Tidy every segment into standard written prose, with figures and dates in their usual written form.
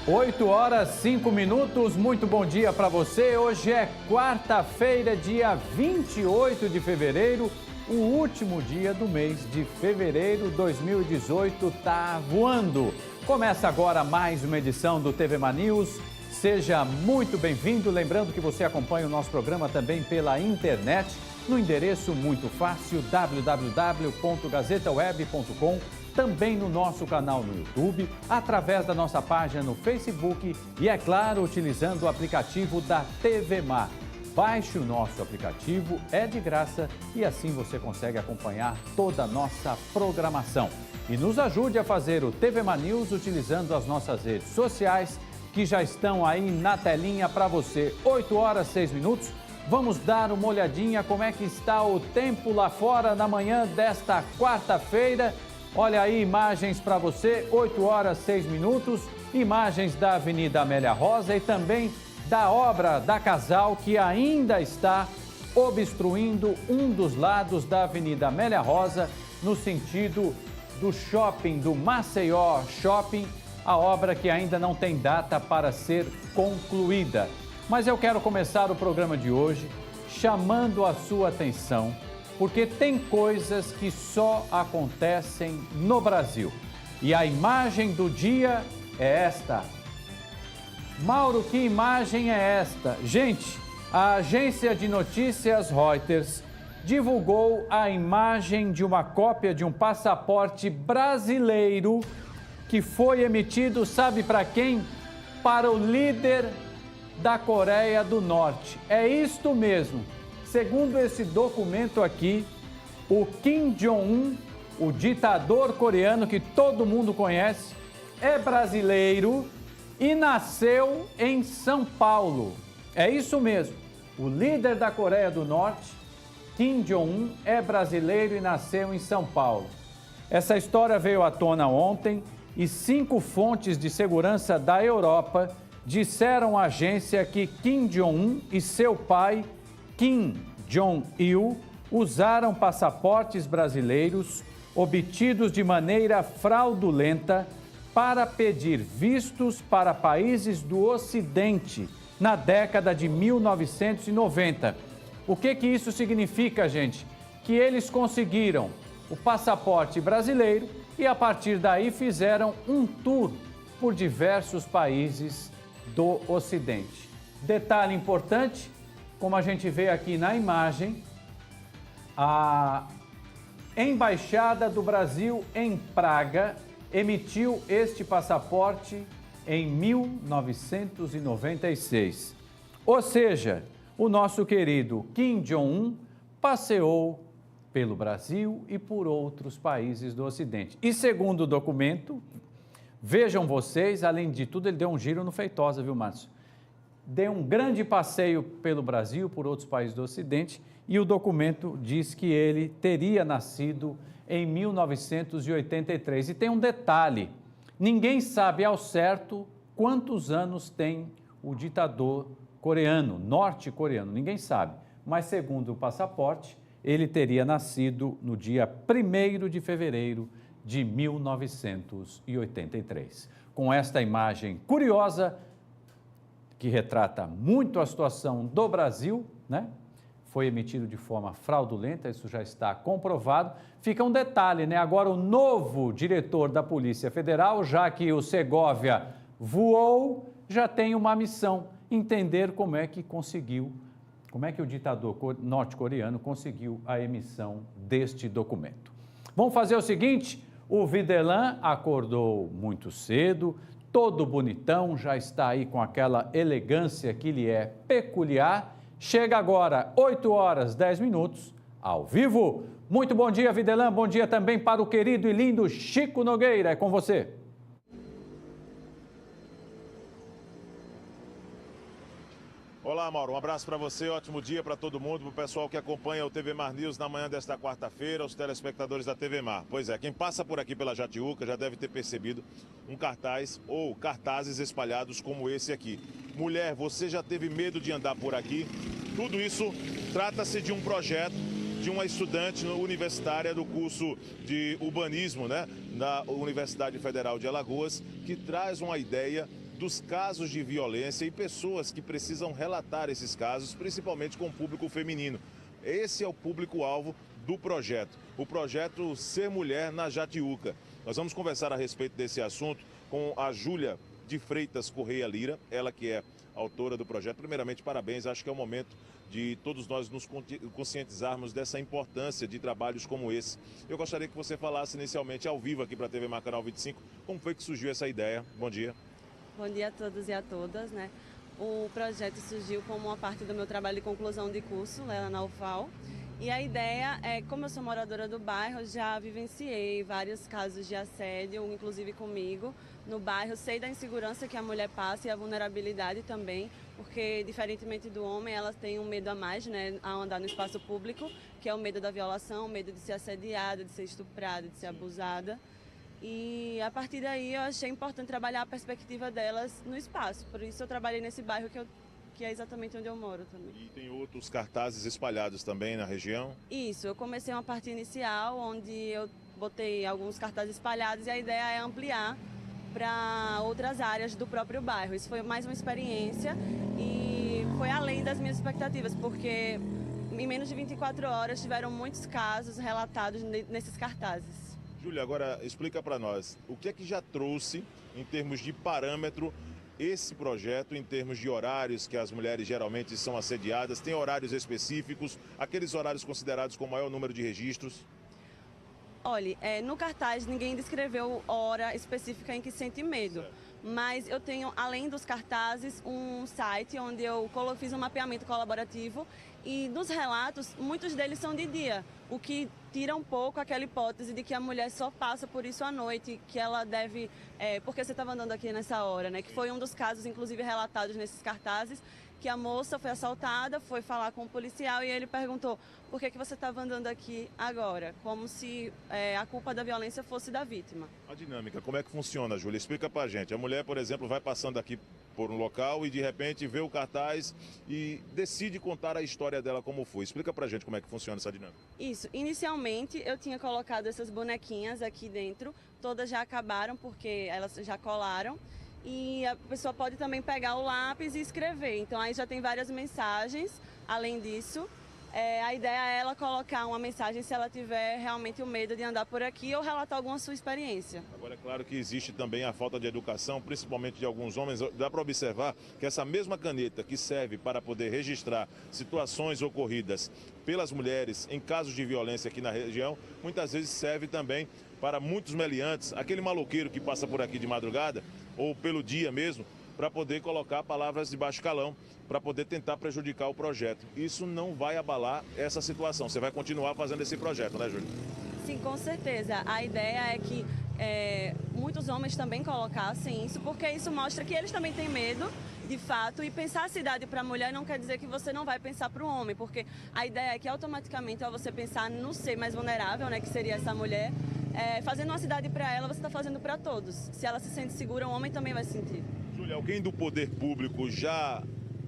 8h05, muito bom dia para você. Hoje é quarta-feira, dia 28 de fevereiro, o último dia do mês de fevereiro. 2018 tá voando. Começa agora mais uma edição do TV Ma News. Seja muito bem-vindo. Lembrando que você acompanha o nosso programa também pela internet, no endereço muito fácil, www.gazetaweb.com. Também no nosso canal no YouTube, através da nossa página no Facebook e, é claro, utilizando o aplicativo da TV Ma. Baixe o nosso aplicativo, é de graça e assim você consegue acompanhar toda a nossa programação. E nos ajude a fazer o TV Ma News utilizando as nossas redes sociais, que já estão aí na telinha para você. 8h06. Vamos dar uma olhadinha como é que está o tempo lá fora na manhã desta quarta-feira. Olha aí, imagens para você, 8h06, imagens da Avenida Amélia Rosa e também da obra da Casal, que ainda está obstruindo um dos lados da Avenida Amélia Rosa, no sentido do shopping, do Maceió Shopping, a obra que ainda não tem data para ser concluída. Mas eu quero começar o programa de hoje chamando a sua atenção, porque tem coisas que só acontecem no Brasil. E a imagem do dia é esta. Mauro, que imagem é esta? Gente, a agência de notícias Reuters divulgou a imagem de uma cópia de um passaporte brasileiro que foi emitido, sabe para quem? Para o líder da Coreia do Norte. É isto mesmo. Segundo esse documento aqui, o Kim Jong-un, o ditador coreano que todo mundo conhece, é brasileiro e nasceu em São Paulo. É isso mesmo. O líder da Coreia do Norte, Kim Jong-un, é brasileiro e nasceu em São Paulo. Essa história veio à tona ontem e 5 fontes de segurança da Europa disseram à agência que Kim Jong-un e seu pai, Kim Jong-il, usaram passaportes brasileiros obtidos de maneira fraudulenta para pedir vistos para países do Ocidente na década de 1990. O que isso significa, gente? Que eles conseguiram o passaporte brasileiro e, a partir daí, fizeram um tour por diversos países do Ocidente. Detalhe importante, como a gente vê aqui na imagem, a Embaixada do Brasil em Praga emitiu este passaporte em 1996. Ou seja, o nosso querido Kim Jong-un passeou pelo Brasil e por outros países do Ocidente. E segundo o documento, vejam vocês, além de tudo, ele deu um giro no Feitosa, viu, Márcio? Deu um grande passeio pelo Brasil, por outros países do Ocidente, e o documento diz que ele teria nascido em 1983. E tem um detalhe, ninguém sabe ao certo quantos anos tem o ditador coreano, norte-coreano, ninguém sabe. Mas segundo o passaporte, ele teria nascido no dia 1º de fevereiro de 1983. Com esta imagem curiosa, que retrata muito a situação do Brasil, né? Foi emitido de forma fraudulenta, isso já está comprovado. Fica um detalhe, né? Agora o novo diretor da Polícia Federal, já que o Segovia voou, já tem uma missão, entender como é que o ditador norte-coreano conseguiu a emissão deste documento. Vamos fazer o seguinte, o Videlan acordou muito cedo, todo bonitão, já está aí com aquela elegância que lhe é peculiar. Chega agora, 8h10, ao vivo. Muito bom dia, Videlan. Bom dia também para o querido e lindo Chico Nogueira. É com você. Olá, Mauro. Um abraço para você, ótimo dia para todo mundo, para o pessoal que acompanha o TV Mar News na manhã desta quarta-feira, os telespectadores da TV Mar. Pois é, quem passa por aqui pela Jatiuca já deve ter percebido um cartaz ou cartazes espalhados como esse aqui. Mulher, você já teve medo de andar por aqui? Tudo isso trata-se de um projeto de uma estudante universitária do curso de urbanismo, né, da Universidade Federal de Alagoas, que traz uma ideia dos casos de violência e pessoas que precisam relatar esses casos, principalmente com o público feminino. Esse é o público-alvo do projeto, o projeto Ser Mulher na Jatiuca. Nós vamos conversar a respeito desse assunto com a Júlia de Freitas Correia Lira, ela que é autora do projeto. Primeiramente, parabéns, acho que é o momento de todos nós nos conscientizarmos dessa importância de trabalhos como esse. Eu gostaria que você falasse inicialmente ao vivo aqui para a TV Mar Canal 25, como foi que surgiu essa ideia. Bom dia. Bom dia a todos e a todas, né? O projeto surgiu como uma parte do meu trabalho de conclusão de curso, lá na UFAL. E a ideia é, como eu sou moradora do bairro, já vivenciei vários casos de assédio, inclusive comigo, no bairro. Sei da insegurança que a mulher passa e a vulnerabilidade também, porque, diferentemente do homem, elas têm um medo a mais, né, a andar no espaço público, que é o medo da violação, o medo de ser assediada, de ser estuprada, de ser abusada. E, a partir daí, eu achei importante trabalhar a perspectiva delas no espaço. Por isso, eu trabalhei nesse bairro que é exatamente onde eu moro também. E tem outros cartazes espalhados também na região? Isso, eu comecei uma parte inicial onde eu botei alguns cartazes espalhados e a ideia é ampliar para outras áreas do próprio bairro. Isso foi mais uma experiência e foi além das minhas expectativas, porque em menos de 24 horas tiveram muitos casos relatados nesses cartazes. Júlia, agora explica para nós, o que é que já trouxe em termos de parâmetro esse projeto, em termos de horários que as mulheres geralmente são assediadas? Tem horários específicos, aqueles horários considerados com maior número de registros? Olha, no cartaz ninguém descreveu hora específica em que sente medo. Mas eu tenho, além dos cartazes, um site onde eu fiz um mapeamento colaborativo e nos relatos, muitos deles são de dia, o que tira um pouco aquela hipótese de que a mulher só passa por isso à noite, que ela deve... porque você estava andando aqui nessa hora, né? Que foi um dos casos, inclusive, relatados nesses cartazes, que a moça foi assaltada, foi falar com o policial e ele perguntou por que você estava andando aqui agora, como se a culpa da violência fosse da vítima. A dinâmica, como é que funciona, Júlia? Explica pra gente. A mulher, por exemplo, vai passando aqui por um local e de repente vê o cartaz e decide contar a história dela como foi. Explica pra gente como é que funciona essa dinâmica. Isso. Inicialmente eu tinha colocado essas bonequinhas aqui dentro, todas já acabaram porque elas já colaram. E a pessoa pode também pegar o lápis e escrever. Então aí já tem várias mensagens. Além disso, a ideia é ela colocar uma mensagem se ela tiver realmente o medo de andar por aqui ou relatar alguma sua experiência. Agora é claro que existe também a falta de educação, principalmente de alguns homens. Dá para observar que essa mesma caneta que serve para poder registrar situações ocorridas pelas mulheres em casos de violência aqui na região, muitas vezes serve também para muitos meliantes, aquele maloqueiro que passa por aqui de madrugada ou pelo dia mesmo, para poder colocar palavras de baixo calão, para poder tentar prejudicar o projeto. Isso não vai abalar essa situação. Você vai continuar fazendo esse projeto, né, Júlia? Sim, com certeza. A ideia é que muitos homens também colocassem isso, porque isso mostra que eles também têm medo, de fato, e pensar a cidade para a mulher não quer dizer que você não vai pensar para o homem, porque a ideia é que automaticamente, ao você pensar no ser mais vulnerável, né, que seria essa mulher, fazendo uma cidade para ela, você está fazendo para todos. Se ela se sente segura, o homem também vai se sentir. Júlia, alguém do poder público já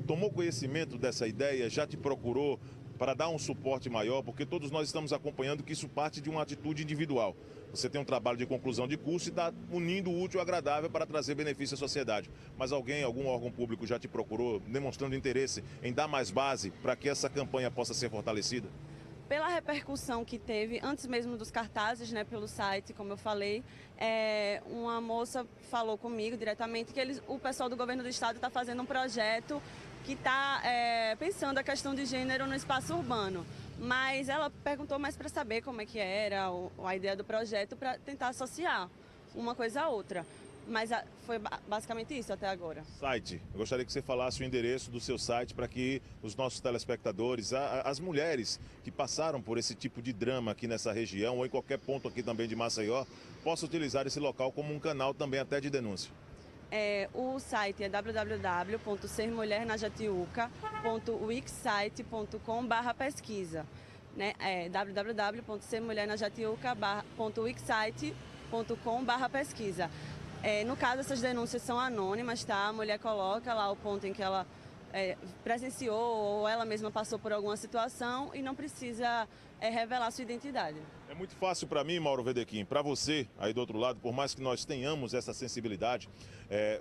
tomou conhecimento dessa ideia, já te procurou para dar um suporte maior? Porque todos nós estamos acompanhando que isso parte de uma atitude individual. Você tem um trabalho de conclusão de curso e está unindo o útil ao agradável para trazer benefício à sociedade. Mas algum órgão público já te procurou, demonstrando interesse em dar mais base para que essa campanha possa ser fortalecida? Pela repercussão que teve, antes mesmo dos cartazes, né, pelo site, como eu falei, uma moça falou comigo diretamente que o pessoal do governo do estado está fazendo um projeto que está pensando a questão de gênero no espaço urbano. Mas ela perguntou mais para saber como é que era a ideia do projeto, para tentar associar uma coisa a outra. Mas foi basicamente isso até agora. Site. Eu gostaria que você falasse o endereço do seu site para que os nossos telespectadores, as mulheres que passaram por esse tipo de drama aqui nessa região ou em qualquer ponto aqui também de Maceió, possam utilizar esse local como um canal também até de denúncia. O site é www.sermulhernajatiuca.wixsite.com/pesquisa, né? www.sermulhernajatiuca.wixsite.com/pesquisa. No caso, essas denúncias são anônimas, tá? A mulher coloca lá o ponto em que ela presenciou ou ela mesma passou por alguma situação e não precisa revelar sua identidade. É muito fácil para mim, Mauro Wedekind, para você aí do outro lado, por mais que nós tenhamos essa sensibilidade,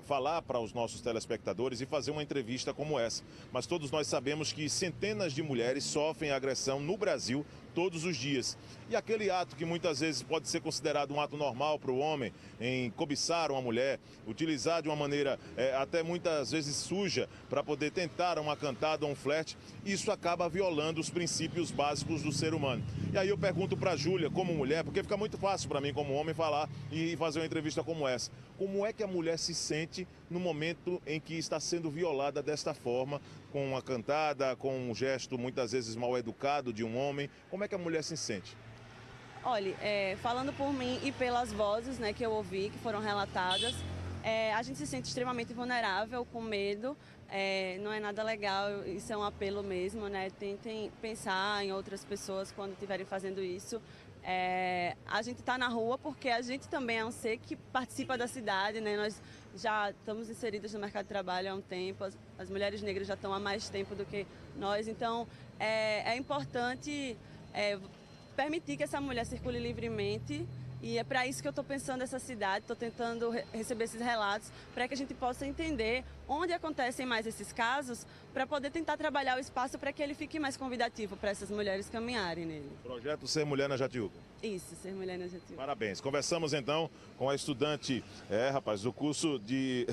falar para os nossos telespectadores e fazer uma entrevista como essa. Mas todos nós sabemos que centenas de mulheres sofrem agressão no Brasil todos os dias. E aquele ato que muitas vezes pode ser considerado um ato normal para o homem, em cobiçar uma mulher, utilizar de uma maneira até muitas vezes suja para poder tentar uma cantada ou um flerte, isso acaba violando os princípios básicos do ser humano. E aí eu pergunto para a Júlia, como mulher, porque fica muito fácil para mim como homem falar e fazer uma entrevista como essa. Como é que a mulher se sente no momento em que está sendo violada desta forma, com uma cantada, com um gesto muitas vezes mal educado de um homem? Como é que a mulher se sente? Olha, falando por mim e pelas vozes, né, que eu ouvi, que foram relatadas, a gente se sente extremamente vulnerável, com medo, não é nada legal, isso é um apelo mesmo, né? Tentem pensar em outras pessoas quando estiverem fazendo isso. A gente está na rua porque a gente também é um ser que participa da cidade, né? Nós já estamos inseridas no mercado de trabalho há um tempo, as mulheres negras já estão há mais tempo do que nós, então é importante permitir que essa mulher circule livremente. E é para isso que eu estou pensando essa cidade, estou tentando receber esses relatos para que a gente possa entender onde acontecem mais esses casos, para poder tentar trabalhar o espaço para que ele fique mais convidativo para essas mulheres caminharem nele. Projeto Ser Mulher na Jatiuca. Isso, Ser Mulher na Jatiuca. Parabéns. Conversamos então com a estudante, do curso de,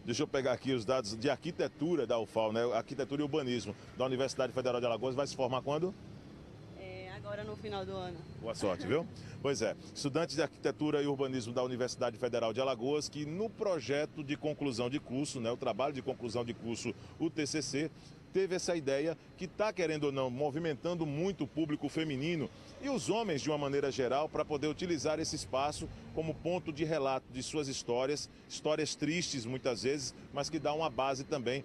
deixa eu pegar aqui os dados, de arquitetura da UFAL, né? Arquitetura e Urbanismo, da Universidade Federal de Alagoas. Vai se formar quando? Agora no final do ano. Boa sorte, viu? Pois é, estudante de Arquitetura e Urbanismo da Universidade Federal de Alagoas, que no projeto de conclusão de curso, né, o trabalho de conclusão de curso, o TCC, teve essa ideia que está, querendo ou não, movimentando muito o público feminino e os homens de uma maneira geral para poder utilizar esse espaço como ponto de relato de suas histórias, histórias tristes muitas vezes, mas que dá uma base também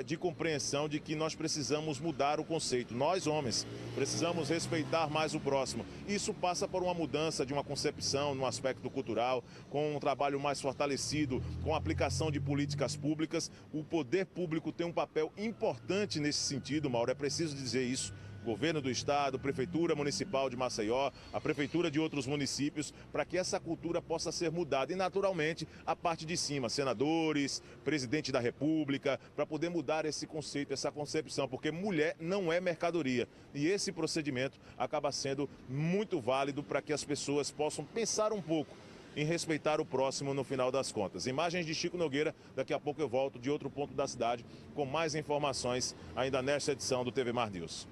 de compreensão de que nós precisamos mudar o conceito. Nós, homens, precisamos respeitar mais o próximo. Isso passa por uma mudança de uma concepção no aspecto cultural, com um trabalho mais fortalecido, com a aplicação de políticas públicas. O poder público tem um papel importante nesse sentido, Mauro, é preciso dizer isso. Governo do Estado, Prefeitura Municipal de Maceió, a Prefeitura de outros municípios, para que essa cultura possa ser mudada. E, naturalmente, a parte de cima, senadores, presidente da República, para poder mudar esse conceito, essa concepção, porque mulher não é mercadoria. E esse procedimento acaba sendo muito válido para que as pessoas possam pensar um pouco em respeitar o próximo no final das contas. Imagens de Chico Nogueira, daqui a pouco eu volto de outro ponto da cidade com mais informações ainda nesta edição do TV Mar News.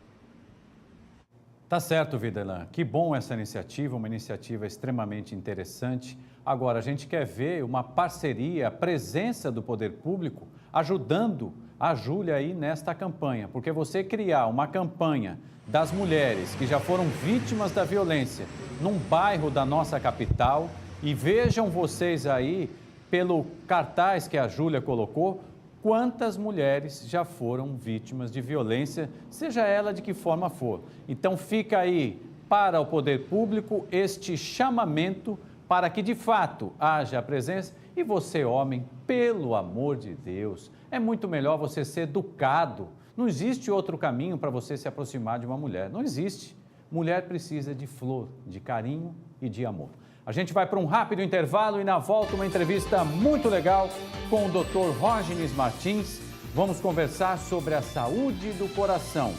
Tá certo, Videlan. Que bom essa iniciativa, uma iniciativa extremamente interessante. Agora, a gente quer ver uma parceria, a presença do poder público ajudando a Júlia aí nesta campanha, porque você criar uma campanha das mulheres que já foram vítimas da violência num bairro da nossa capital, e vejam vocês aí, pelo cartaz que a Júlia colocou, quantas mulheres já foram vítimas de violência, seja ela de que forma for. Então fica aí para o poder público este chamamento para que de fato haja a presença. E você, homem, pelo amor de Deus, é muito melhor você ser educado. Não existe outro caminho para você se aproximar de uma mulher, não existe. Mulher precisa de flor, de carinho e de amor. A gente vai para um rápido intervalo e na volta uma entrevista muito legal com o Dr. Rógenes Martins. Vamos conversar sobre a saúde do coração.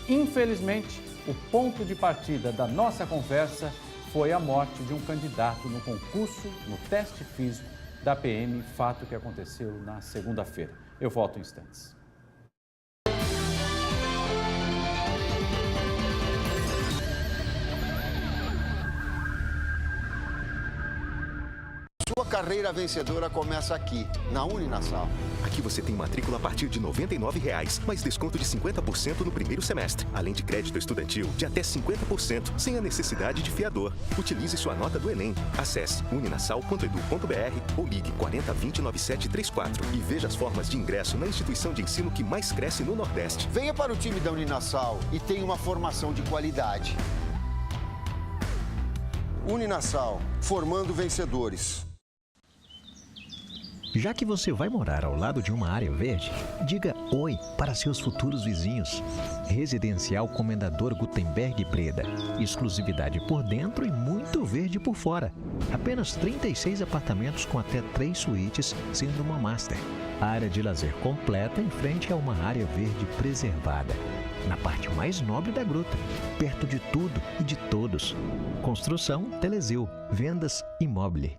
Infelizmente, o ponto de partida da nossa conversa foi a morte de um candidato no concurso, no teste físico da PM, fato que aconteceu na segunda-feira. Eu volto em instantes. Sua carreira vencedora começa aqui, na Uninasal. Aqui você tem matrícula a partir de R$ 99,00, mais desconto de 50% no primeiro semestre, além de crédito estudantil de até 50%, sem a necessidade de fiador. Utilize sua nota do Enem. Acesse uninasal.edu.br ou ligue 4020-9734 e veja as formas de ingresso na instituição de ensino que mais cresce no Nordeste. Venha para o time da Uninasal e tenha uma formação de qualidade. Uninasal, formando vencedores. Já que você vai morar ao lado de uma área verde, diga oi para seus futuros vizinhos. Residencial Comendador Gutenberg Breda. Exclusividade por dentro e muito verde por fora. Apenas 36 apartamentos com até 3 suítes, sendo uma master. Área de lazer completa em frente a uma área verde preservada. Na parte mais nobre da gruta, perto de tudo e de todos. Construção Telezil. Vendas Imóvel.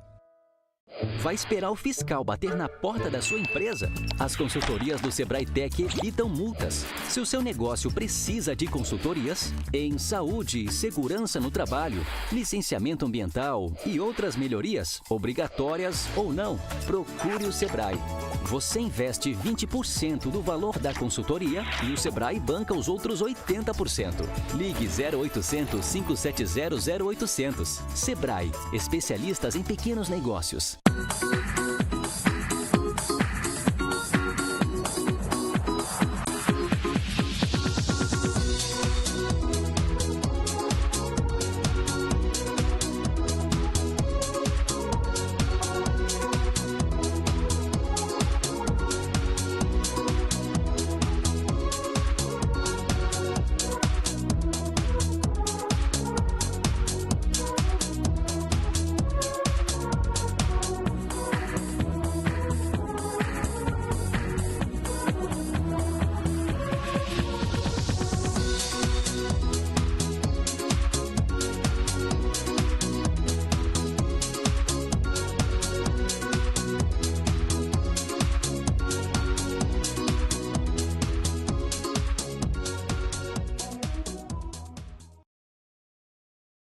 Vai esperar o fiscal bater na porta da sua empresa? As consultorias do Sebrae Tech evitam multas. Se o seu negócio precisa de consultorias em saúde e segurança no trabalho, licenciamento ambiental e outras melhorias, obrigatórias ou não, procure o Sebrae. Você investe 20% do valor da consultoria e o Sebrae banca os outros 80%. Ligue 0800 570 0800. Sebrae, especialistas em pequenos negócios.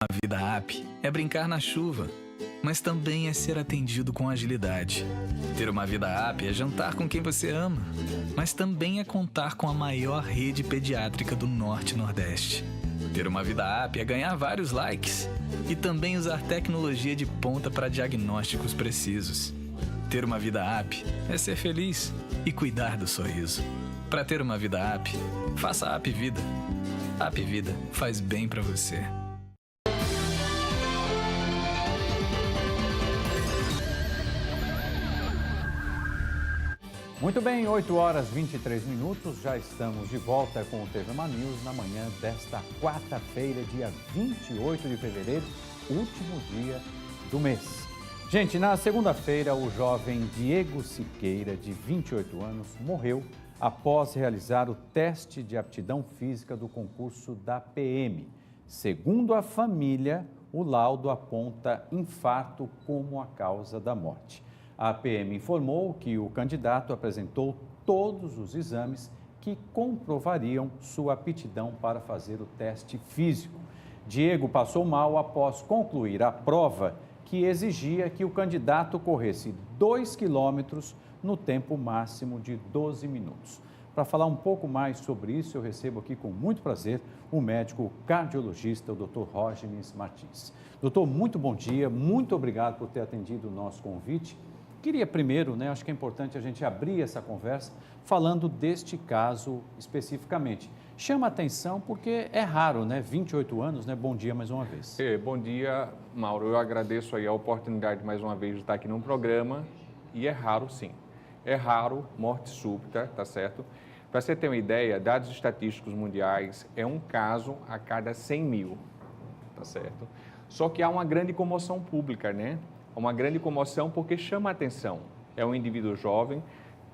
A vida app é brincar na chuva, mas também é ser atendido com agilidade. Ter uma vida app é jantar com quem você ama, mas também é contar com a maior rede pediátrica do Norte e Nordeste. Ter uma vida app é ganhar vários likes e também usar tecnologia de ponta para diagnósticos precisos. Ter uma vida app é ser feliz e cuidar do sorriso. Para ter uma vida app, faça a App Vida. A App Vida faz bem para você. Muito bem, 8 horas e 23 minutos, já estamos de volta com o TVMA News na manhã desta quarta-feira, dia 28 de fevereiro, último dia do mês. Gente, na segunda-feira, o jovem Diego Siqueira, de 28 anos, morreu após realizar o teste de aptidão física do concurso da PM. Segundo a família, o laudo aponta infarto como a causa da morte. A PM informou que o candidato apresentou todos os exames que comprovariam sua aptidão para fazer o teste físico. Diego passou mal após concluir a prova que exigia que o candidato corresse 2 quilômetros no tempo máximo de 12 minutos. Para falar um pouco mais sobre isso, eu recebo aqui com muito prazer o médico cardiologista, o Dr. Rógenes Martins. Doutor, muito bom dia, muito obrigado por ter atendido o nosso convite. Queria primeiro, acho que é importante a gente abrir essa conversa falando deste caso especificamente. Chama a atenção porque é raro, 28 anos, Bom dia mais uma vez. Bom dia, Mauro. Eu agradeço aí a oportunidade mais uma vez de estar aqui no programa e é raro sim. É raro morte súbita, tá certo? Para você ter uma ideia, dados estatísticos mundiais, é um caso a cada 100 mil, tá certo? Só que há uma grande comoção pública, Uma grande comoção porque chama a atenção. É um indivíduo jovem,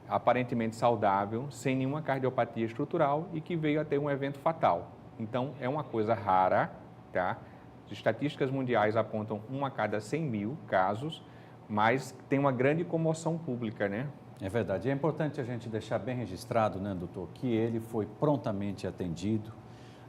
aparentemente saudável, sem nenhuma cardiopatia estrutural e que veio a ter um evento fatal. Então, é uma coisa rara, tá? As estatísticas mundiais apontam 1 a cada 100 mil casos, mas tem uma grande comoção pública, É verdade. É importante a gente deixar bem registrado, doutor, que ele foi prontamente atendido.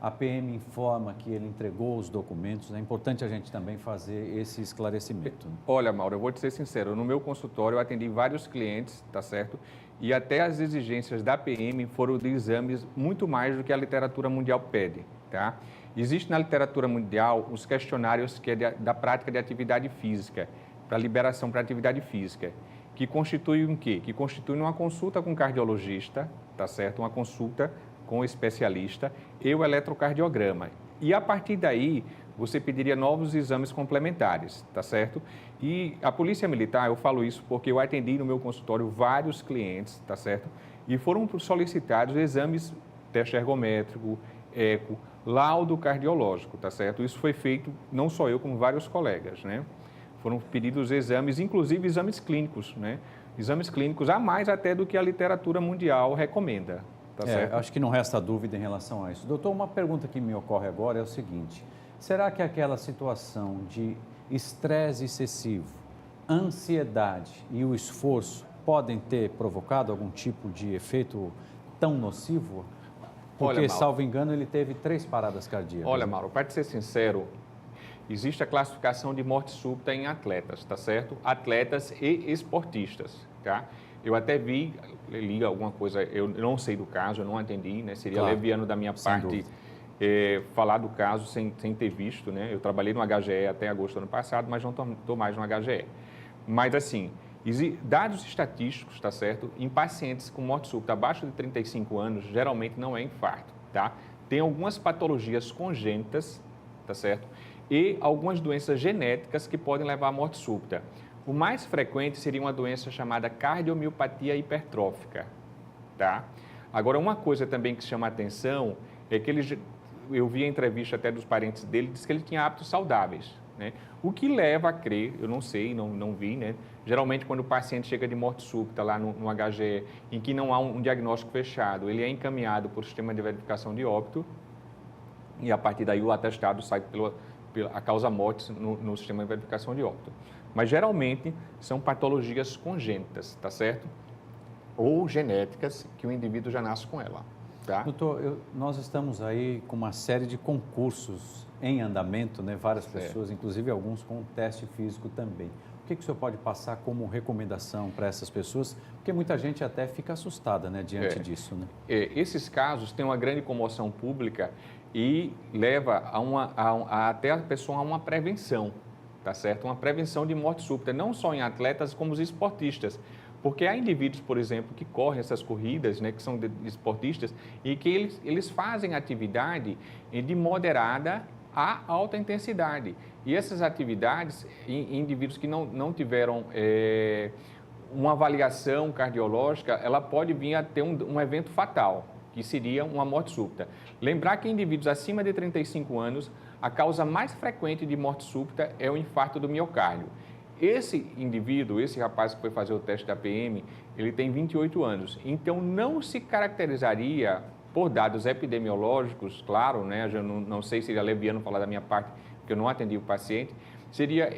A PM informa que ele entregou os documentos. É importante a gente também fazer esse esclarecimento. Olha, Mauro, eu vou te ser sincero. No meu consultório, eu atendi vários clientes, tá certo? E até as exigências da PM foram de exames muito mais do que a literatura mundial pede, tá? Existe na literatura mundial os questionários que é da prática de atividade física, para liberação para atividade física, que constitui um quê? Que constitui uma consulta com cardiologista, tá certo? Uma consulta com o especialista e o eletrocardiograma. E a partir daí, você pediria novos exames complementares, tá certo? E a Polícia Militar, eu falo isso porque eu atendi no meu consultório vários clientes, tá certo? E foram solicitados exames, teste ergométrico, eco, laudo cardiológico, tá certo? Isso foi feito não só eu, como vários colegas, né? Foram pedidos exames, inclusive exames clínicos, né? Exames clínicos a mais até do que a literatura mundial recomenda, tá certo? Acho que não resta dúvida em relação a isso. Doutor, uma pergunta que me ocorre agora é o seguinte: será que aquela situação de estresse excessivo, ansiedade e o esforço podem ter provocado algum tipo de efeito tão nocivo? Porque, Olha, salvo engano, ele teve 3 paradas cardíacas. Olha, Mauro, para te ser sincero, existe a classificação de morte súbita em atletas, tá certo? Atletas e esportistas, tá? Eu até li alguma coisa, eu não sei do caso, eu não atendi, né? Seria leviano da minha parte falar do caso sem ter visto, né? Eu trabalhei no HGE até agosto do ano passado, mas não estou mais no HGE. Mas, assim, dados estatísticos, tá certo? Em pacientes com morte súbita abaixo de 35 anos, geralmente não é infarto, tá? Tem algumas patologias congênitas, tá certo? E algumas doenças genéticas que podem levar à morte súbita. O mais frequente seria uma doença chamada cardiomiopatia hipertrófica, tá? Agora, uma coisa também que chama a atenção é que eu vi a entrevista até dos parentes dele, diz que ele tinha hábitos saudáveis, né? O que leva a crer, eu não sei, não vi, né? Geralmente, quando o paciente chega de morte súbita lá no HGE, em que não há um diagnóstico fechado, ele é encaminhado por sistema de verificação de óbito e, a partir daí, o atestado sai a causa morte no sistema de verificação de óbito. Mas, geralmente, são patologias congênitas, tá certo? Ou genéticas, que o indivíduo já nasce com ela, tá? Doutor, nós estamos aí com uma série de concursos em andamento, né? Várias pessoas, inclusive alguns com teste físico também. O que o senhor pode passar como recomendação para essas pessoas? Porque muita gente até fica assustada, né, diante disso, né? Esses casos têm uma grande comoção pública e leva até a pessoa a uma prevenção, tá certo? Uma prevenção de morte súbita, não só em atletas, como os esportistas. Porque há indivíduos, por exemplo, que correm essas corridas, né, que são esportistas, e que eles fazem atividade de moderada a alta intensidade. E essas atividades, em indivíduos que não tiveram uma avaliação cardiológica, ela pode vir a ter um evento fatal, que seria uma morte súbita. Lembrar que em indivíduos acima de 35 anos, a causa mais frequente de morte súbita é o infarto do miocárdio. Esse indivíduo, esse rapaz que foi fazer o teste da PM, ele tem 28 anos, então não se caracterizaria por dados epidemiológicos, claro, né? Eu não sei se seria leviano falar da minha parte, porque eu não atendi o paciente, seria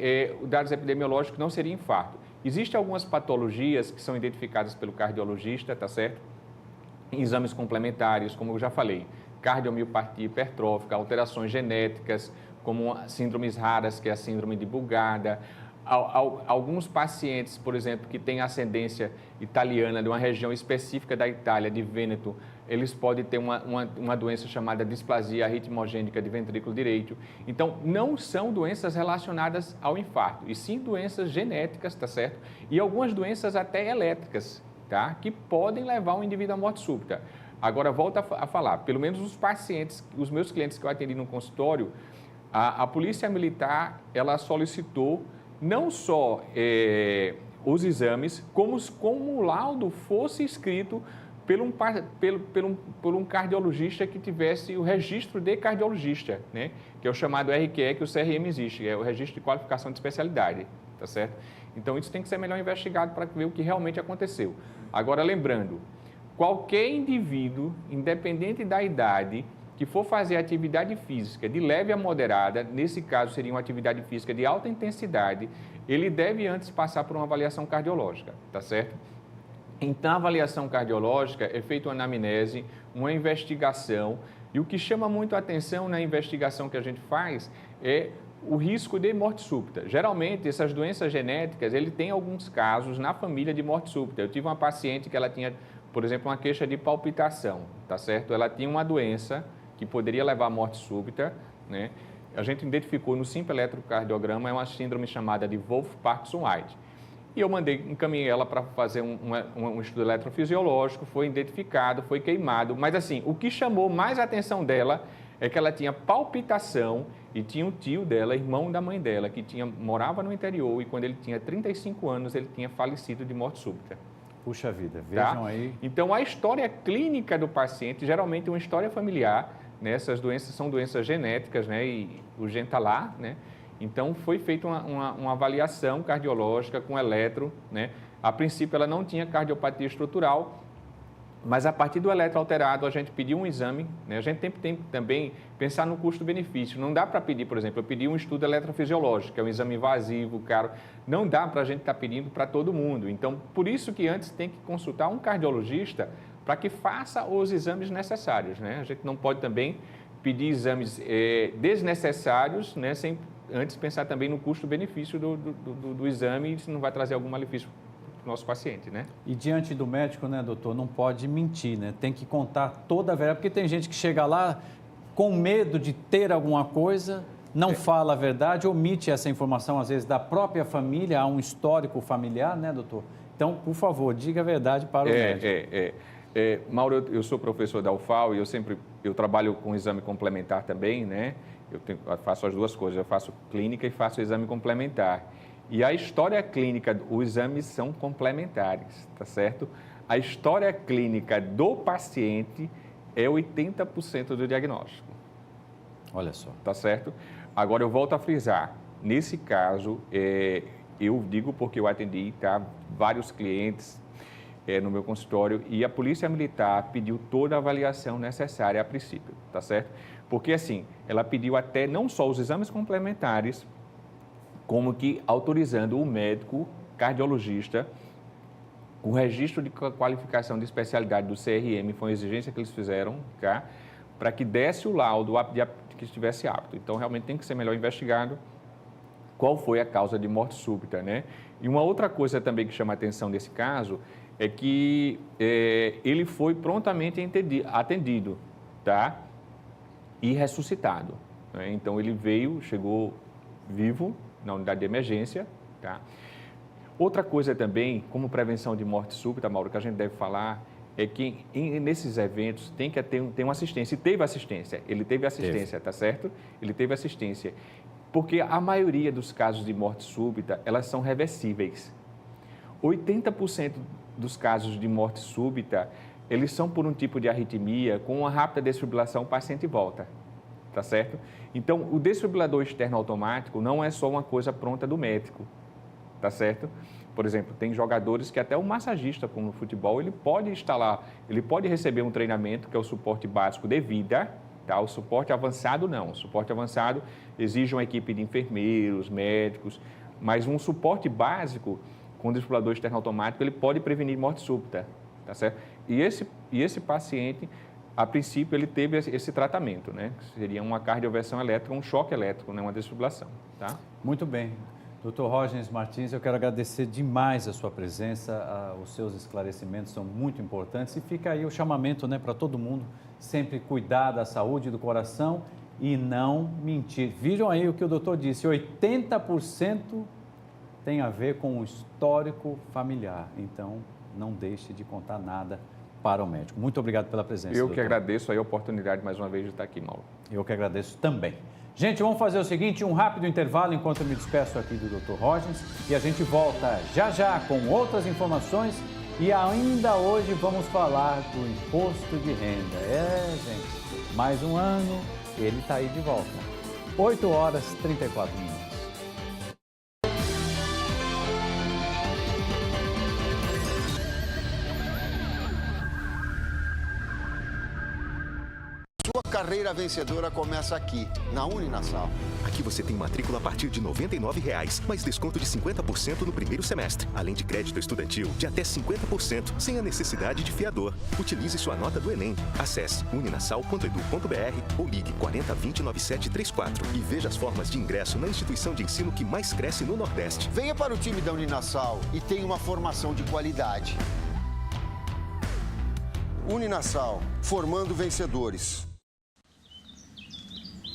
dados epidemiológicos não seria infarto. Existem algumas patologias que são identificadas pelo cardiologista, tá certo? Em exames complementares, como eu já falei, cardiomiopatia hipertrófica, alterações genéticas, como síndromes raras, que é a síndrome de Bugarda. Alguns pacientes, por exemplo, que têm ascendência italiana de uma região específica da Itália, de Vêneto, eles podem ter uma doença chamada displasia arritmogênica de ventrículo direito. Então, não são doenças relacionadas ao infarto, e sim doenças genéticas, tá certo? E algumas doenças até elétricas, tá? Que podem levar um indivíduo à morte súbita. Agora, volto a falar, pelo menos os pacientes, os meus clientes que eu atendi no consultório, a Polícia Militar, ela solicitou não só os exames, como o laudo fosse escrito por um cardiologista que tivesse o registro de cardiologista, né? Que é o chamado RQE, que o CRM existe, é o Registro de Qualificação de Especialidade, tá certo? Então, isso tem que ser melhor investigado para ver o que realmente aconteceu. Agora, lembrando, qualquer indivíduo, independente da idade, que for fazer atividade física de leve a moderada, nesse caso seria uma atividade física de alta intensidade, ele deve antes passar por uma avaliação cardiológica, tá certo? Então, a avaliação cardiológica é feita uma anamnese, uma investigação, e o que chama muito a atenção na investigação que a gente faz é o risco de morte súbita. Geralmente, essas doenças genéticas, ele tem alguns casos na família de morte súbita. Eu tive uma paciente que ela tinha, por exemplo, uma queixa de palpitação, tá certo? Ela tinha uma doença que poderia levar à morte súbita, né? A gente identificou no simples eletrocardiograma, é uma síndrome chamada de Wolff-Parkinson-White. E eu encaminhei ela para fazer um estudo eletrofisiológico, foi identificado, foi queimado, mas assim, o que chamou mais a atenção dela é que ela tinha palpitação e tinha um tio dela, irmão da mãe dela, que morava no interior e quando ele tinha 35 anos, ele tinha falecido de morte súbita. Puxa vida, vejam aí. Então, a história clínica do paciente, geralmente é uma história familiar, né? Essas doenças são doenças genéticas, né? E o gene está lá, né? Então, foi feita uma avaliação cardiológica com eletro, né? A princípio, ela não tinha cardiopatia estrutural, mas a partir do eletro alterado, a gente pediu um exame, né? A gente tem que também pensar no custo-benefício. Não dá para pedir, por exemplo, eu pedi um estudo eletrofisiológico, que é um exame invasivo, caro. Não dá para a gente estar pedindo para todo mundo. Então, por isso que antes tem que consultar um cardiologista para que faça os exames necessários, né? A gente não pode também pedir exames desnecessários, né? Sem antes pensar também no custo-benefício do exame e se não vai trazer algum malefício para o nosso paciente, né? E diante do médico, né, doutor, não pode mentir, né? Tem que contar toda a verdade, porque tem gente que chega lá com medo de ter alguma coisa, não fala a verdade, omite essa informação, às vezes, da própria família, há um histórico familiar, né, doutor? Então, por favor, diga a verdade para o médico. Mauro, eu sou professor da UFAL e eu trabalho com exame complementar também, né? Eu faço as duas coisas, eu faço clínica e faço exame complementar. E a história clínica, os exames são complementares, tá certo? A história clínica do paciente é 80% do diagnóstico. Olha só. Tá certo? Agora, eu volto a frisar. Nesse caso, eu digo porque eu atendi vários clientes no meu consultório e a Polícia Militar pediu toda a avaliação necessária a princípio, tá certo? Porque, assim, ela pediu até não só os exames complementares, como que autorizando o médico cardiologista com registro de qualificação de especialidade do CRM, foi uma exigência que eles fizeram, tá? Para que desse o laudo de que estivesse apto. Então, realmente tem que ser melhor investigado qual foi a causa de morte súbita, né? E uma outra coisa também que chama a atenção nesse caso é que ele foi prontamente atendido, tá? E ressuscitado, né? Então, ele chegou vivo na unidade de emergência, tá? Outra coisa também, como prevenção de morte súbita, Mauro, que a gente deve falar, é que nesses eventos tem que ter uma assistência. E teve assistência, ele teve assistência, tá certo? Ele teve assistência. Porque a maioria dos casos de morte súbita, elas são reversíveis. 80% dos casos de morte súbita, eles são por um tipo de arritmia, com uma rápida desfibrilação, o paciente volta, tá certo? Então, o desfibrilador externo automático não é só uma coisa pronta do médico, tá certo? Por exemplo, tem jogadores que até o massagista, como no futebol, ele pode instalar, ele pode receber um treinamento, que é o suporte básico de vida, tá? O suporte avançado não. O suporte avançado exige uma equipe de enfermeiros, médicos, mas um suporte básico com desfibrilador externo automático, ele pode prevenir morte súbita, tá certo? E esse paciente, a princípio, ele teve esse tratamento, né? Seria uma cardioversão elétrica, um choque elétrico, né? Uma desfibrilação, tá? Muito bem. Dr. Rosnes Martins, eu quero agradecer demais a sua presença, os seus esclarecimentos são muito importantes e fica aí o chamamento, né, para todo mundo sempre cuidar da saúde do coração e não mentir. Viram aí o que o doutor disse, 80% tem a ver com o histórico familiar, então não deixe de contar nada para o médico. Muito obrigado pela presença, Eu doutor. que agradeço aí a oportunidade mais uma vez de estar aqui, Mauro. Eu que agradeço também. Gente, vamos fazer o seguinte, um rápido intervalo enquanto eu me despeço aqui do Dr. Rosnes e a gente volta já com outras informações e ainda hoje vamos falar do imposto de renda. Gente, mais um ano, ele está aí de volta. 8h34. Sua carreira vencedora começa aqui, na Uninassal. Aqui você tem matrícula a partir de R$ 99,00, mais desconto de 50% no primeiro semestre, além de crédito estudantil de até 50%, sem a necessidade de fiador. Utilize sua nota do Enem. Acesse uninassal.edu.br ou ligue 4020-9734 e veja as formas de ingresso na instituição de ensino que mais cresce no Nordeste. Venha para o time da Uninassal e tenha uma formação de qualidade. Uninassal, formando vencedores.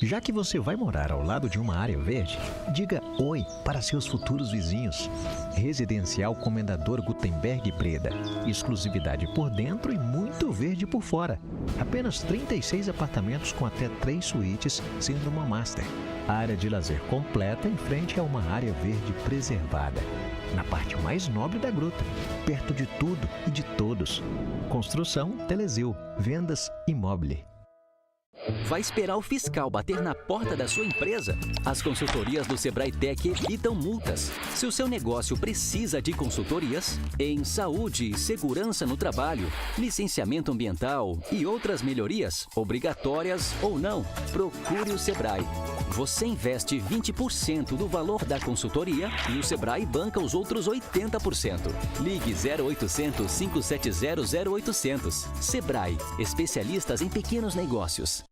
Já que você vai morar ao lado de uma área verde, diga oi para seus futuros vizinhos. Residencial Comendador Gutenberg Breda. Exclusividade por dentro e muito verde por fora. Apenas 36 apartamentos com até 3 suítes, sendo uma master. Área de lazer completa em frente a uma área verde preservada. Na parte mais nobre da gruta, perto de tudo e de todos. Construção Telezeu. Vendas Imóvel. Vai esperar o fiscal bater na porta da sua empresa? As consultorias do Sebrae Tech evitam multas. Se o seu negócio precisa de consultorias em saúde e segurança no trabalho, licenciamento ambiental e outras melhorias, obrigatórias ou não, procure o Sebrae. Você investe 20% do valor da consultoria e o Sebrae banca os outros 80%. Ligue 0800 570 0800. Sebrae, especialistas em pequenos negócios.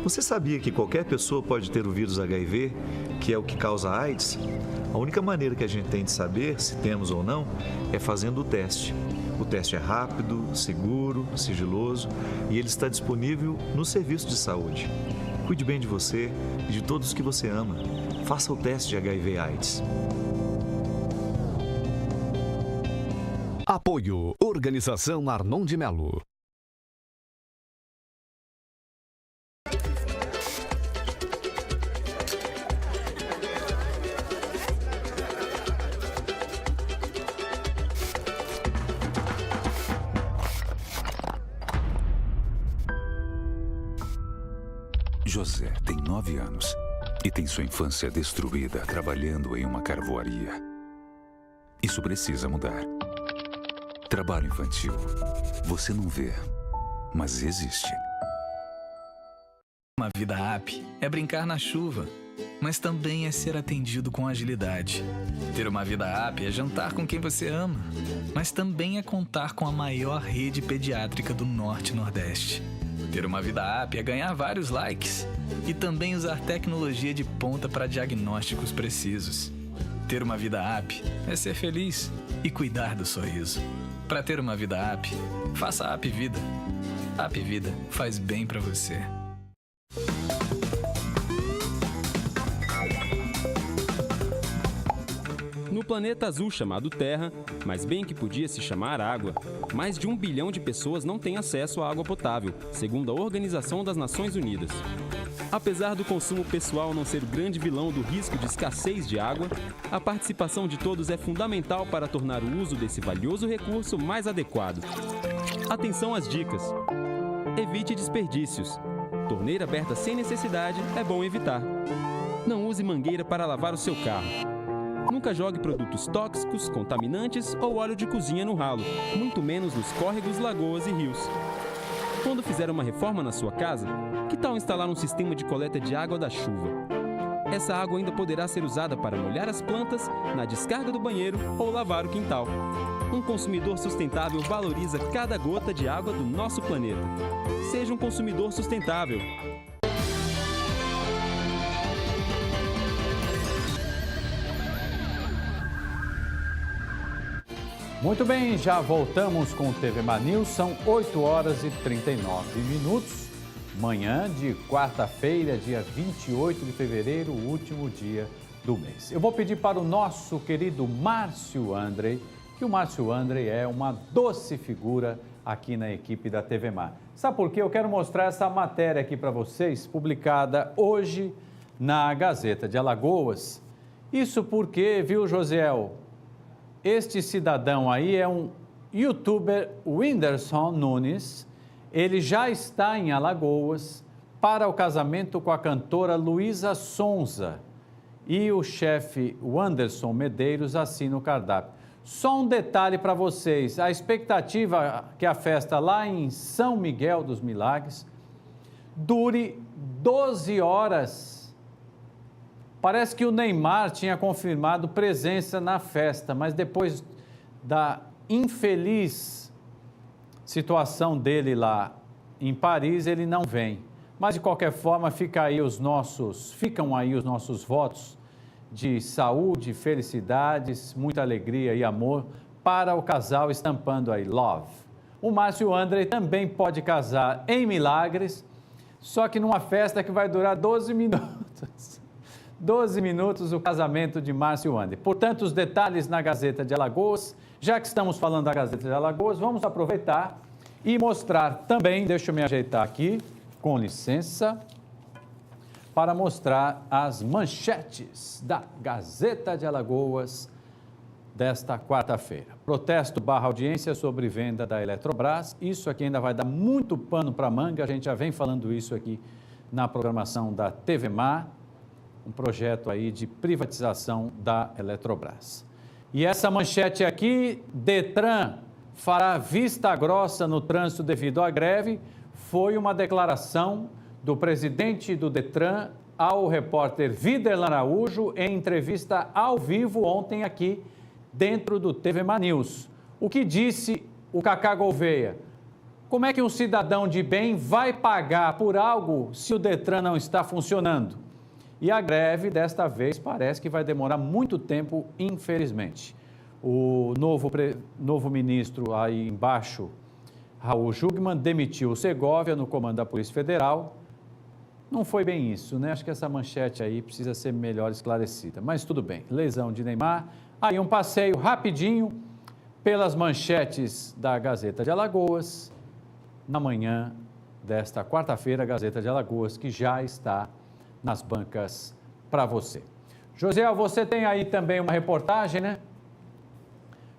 Você sabia que qualquer pessoa pode ter o vírus HIV, que é o que causa AIDS? A única maneira que a gente tem de saber se temos ou não é fazendo o teste. O teste é rápido, seguro, sigiloso e ele está disponível no serviço de saúde. Cuide bem de você e de todos que você ama. Faça o teste de HIV/AIDS. Apoio Organização Arnon de Melo. José tem 9 anos e tem sua infância destruída trabalhando em uma carvoaria. Isso precisa mudar. Trabalho infantil. Você não vê, mas existe. Uma vida app é brincar na chuva, mas também é ser atendido com agilidade. Ter uma vida app é jantar com quem você ama, mas também é contar com a maior rede pediátrica do Norte e Nordeste. Ter uma vida app é ganhar vários likes e também usar tecnologia de ponta para diagnósticos precisos. Ter uma vida app é ser feliz e cuidar do sorriso. Para ter uma vida app, faça a App Vida. A App Vida faz bem para você. No planeta azul chamado Terra, mas bem que podia se chamar água, mais de 1 bilhão de pessoas não têm acesso à água potável, segundo a Organização das Nações Unidas. Apesar do consumo pessoal não ser o grande vilão do risco de escassez de água, a participação de todos é fundamental para tornar o uso desse valioso recurso mais adequado. Atenção às dicas. Evite desperdícios. Torneira aberta sem necessidade é bom evitar. Não use mangueira para lavar o seu carro. Nunca jogue produtos tóxicos, contaminantes ou óleo de cozinha no ralo, muito menos nos córregos, lagoas e rios. Quando fizer uma reforma na sua casa, que tal instalar um sistema de coleta de água da chuva? Essa água ainda poderá ser usada para molhar as plantas, na descarga do banheiro ou lavar o quintal. Um consumidor sustentável valoriza cada gota de água do nosso planeta. Seja um consumidor sustentável. Muito bem, já voltamos com o TV Mar News, são 8 horas e 39 minutos, manhã de quarta-feira, dia 28 de fevereiro, o último dia do mês. Eu vou pedir para o nosso querido Márcio Andrei, que o Márcio Andrei é uma doce figura aqui na equipe da TV Mar. Sabe por quê? Eu quero mostrar essa matéria aqui para vocês, publicada hoje na Gazeta de Alagoas. Isso porque, viu, Josiel, este cidadão aí é um youtuber, Whindersson Nunes. Ele já está em Alagoas para o casamento com a cantora Luísa Sonza. E o chefe Wanderson Medeiros assina o cardápio. Só um detalhe para vocês, a expectativa é que a festa lá em São Miguel dos Milagres dure 12 horas. Parece que o Neymar tinha confirmado presença na festa, mas depois da infeliz situação dele lá em Paris, ele não vem. Mas, de qualquer forma, ficam aí os nossos votos de saúde, felicidades, muita alegria e amor para o casal estampando aí Love. O Márcio Andrei também pode casar em Milagres, só que numa festa que vai durar 12 minutos. 12 minutos o casamento de Márcio Andrei. Portanto, os detalhes na Gazeta de Alagoas. Já que estamos falando da Gazeta de Alagoas, vamos aproveitar e mostrar também, deixa eu me ajeitar aqui, com licença, para mostrar as manchetes da Gazeta de Alagoas desta quarta-feira. Protesto / audiência sobre venda da Eletrobras. Isso aqui ainda vai dar muito pano para manga, a gente já vem falando isso aqui na programação da TV Mar, um projeto aí de privatização da Eletrobras. E essa manchete aqui, Detran fará vista grossa no trânsito devido à greve, foi uma declaração do presidente do Detran ao repórter Viderlan Araújo em entrevista ao vivo ontem aqui dentro do TV Mar News. O que disse o Cacá Gouveia? Como é que um cidadão de bem vai pagar por algo se o Detran não está funcionando? E a greve, desta vez, parece que vai demorar muito tempo, infelizmente. O novo ministro aí embaixo, Raul Jungmann, demitiu o Segovia no comando da Polícia Federal. Não foi bem isso, né? Acho que essa manchete aí precisa ser melhor esclarecida. Mas tudo bem, lesão de Neymar. Aí um passeio rapidinho pelas manchetes da Gazeta de Alagoas, na manhã desta quarta-feira, Gazeta de Alagoas, que já está nas bancas para você. José, você tem aí também uma reportagem, né?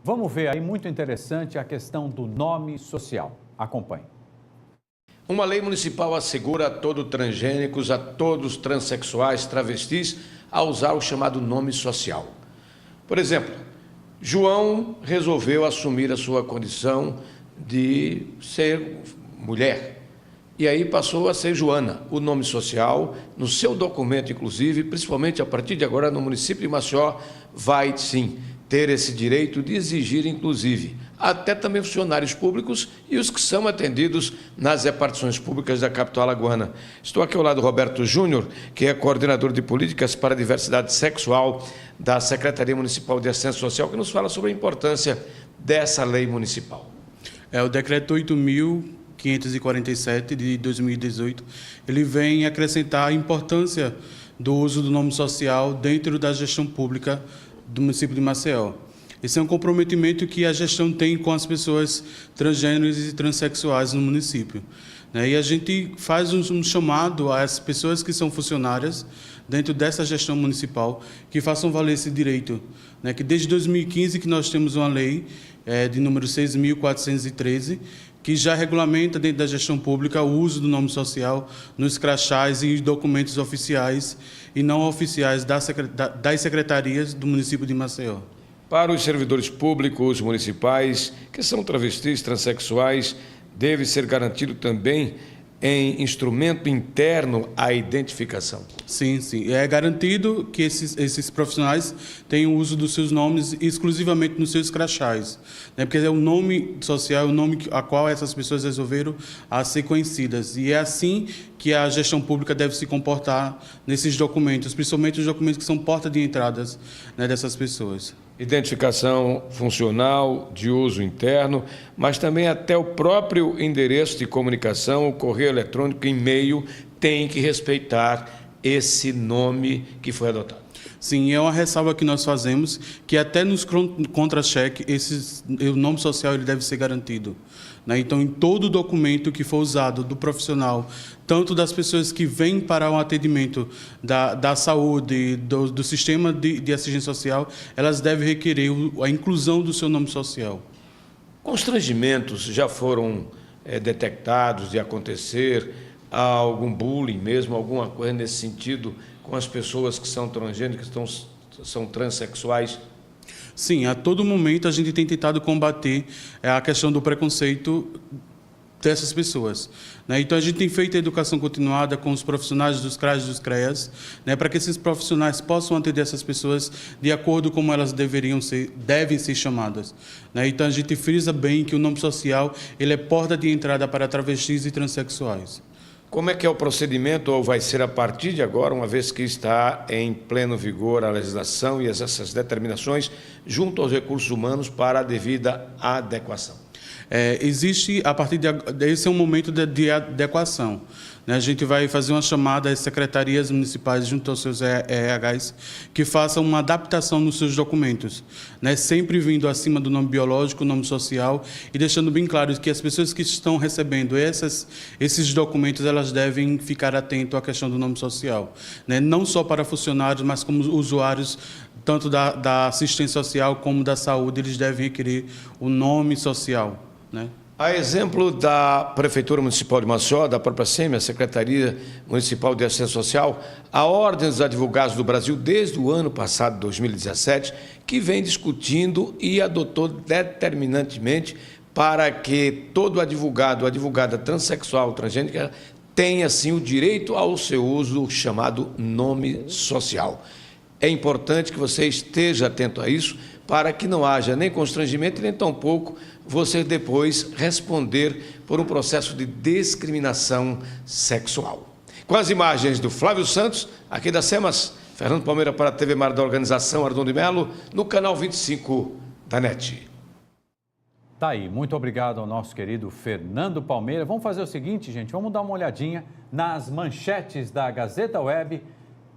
Vamos ver aí, muito interessante, a questão do nome social. Acompanhe. Uma lei municipal assegura a todos transgênicos, a todos transexuais, travestis, a usar o chamado nome social. Por exemplo, João resolveu assumir a sua condição de ser mulher. E aí passou a ser Joana, o nome social, no seu documento, inclusive, principalmente a partir de agora no município de Maceió, vai sim ter esse direito de exigir, inclusive, até também funcionários públicos e os que são atendidos nas repartições públicas da capital alagoana. Estou aqui ao lado do Roberto Júnior, que é coordenador de políticas para a diversidade sexual da Secretaria Municipal de Assistência Social, que nos fala sobre a importância dessa lei municipal. O decreto 8.547 de 2018, ele vem acrescentar a importância do uso do nome social dentro da gestão pública do município de Maceió. Esse é um comprometimento que a gestão tem com as pessoas transgêneros e transexuais no município. E a gente faz um chamado às pessoas que são funcionárias dentro dessa gestão municipal que façam valer esse direito. Que desde 2015 que nós temos uma lei de número 6.413, que já regulamenta dentro da gestão pública o uso do nome social nos crachás e documentos oficiais e não oficiais das secretarias do município de Maceió. Para os servidores públicos municipais que são travestis, transexuais, deve ser garantido também em instrumento interno a identificação. Sim, sim. É garantido que esses profissionais tenham o uso dos seus nomes exclusivamente nos seus crachás, porque é o nome social, o nome a qual essas pessoas resolveram a ser conhecidas. E é assim que a gestão pública deve se comportar nesses documentos, principalmente os documentos que são porta de entradas dessas pessoas. Identificação funcional, de uso interno, mas também até o próprio endereço de comunicação, o correio eletrônico, e-mail, tem que respeitar esse nome que foi adotado. Sim, é uma ressalva que nós fazemos, que até nos contra-cheques, o nome social ele deve ser garantido. Né? Então, em todo documento que for usado do profissional, tanto das pessoas que vêm para o atendimento da saúde, do sistema de assistência social, elas devem requerer a inclusão do seu nome social. Constrangimentos já foram detectados de acontecer? Há algum bullying mesmo, alguma coisa nesse sentido com as pessoas que são transgênicas, que são transexuais? Sim, a todo momento a gente tem tentado combater a questão do preconceito dessas pessoas. Né? Então, a gente tem feito a educação continuada com os profissionais dos CRAS e dos CREAS, né, para que esses profissionais possam atender essas pessoas de acordo com como elas devem ser chamadas. Né? Então, a gente frisa bem que o nome social ele é porta de entrada para travestis e transexuais. Como é que é o procedimento, ou vai ser a partir de agora, uma vez que está em pleno vigor a legislação e essas determinações junto aos recursos humanos para a devida adequação? Existe, a partir desse é um momento de adequação. Né? A gente vai fazer uma chamada às secretarias municipais junto aos seus RHs que façam uma adaptação nos seus documentos, né? Sempre vindo acima do nome biológico, nome social, e deixando bem claro que as pessoas que estão recebendo esses documentos, elas devem ficar atentas à questão do nome social, né? Não só para funcionários, mas como usuários, tanto da assistência social como da saúde, eles devem requerer o nome social, né? A exemplo da Prefeitura Municipal de Maceió, da própria SEMI, a Secretaria Municipal de Assistência Social, a Ordem dos Advogados do Brasil, desde o ano passado, 2017, que vem discutindo e adotou determinantemente para que todo advogado ou advogada transexual, transgênica, tenha, sim, o direito ao seu uso chamado nome social. É importante que você esteja atento a isso, para que não haja nem constrangimento, nem tampouco você depois responder por um processo de discriminação sexual. Com as imagens do Flávio Santos, aqui da SEMAS, Fernando Palmeira para a TV Mar da Organização Arnon de Melo, no canal 25 da NET. Tá aí, muito obrigado ao nosso querido Fernando Palmeira. Vamos fazer o seguinte, gente, vamos dar uma olhadinha nas manchetes da Gazeta Web.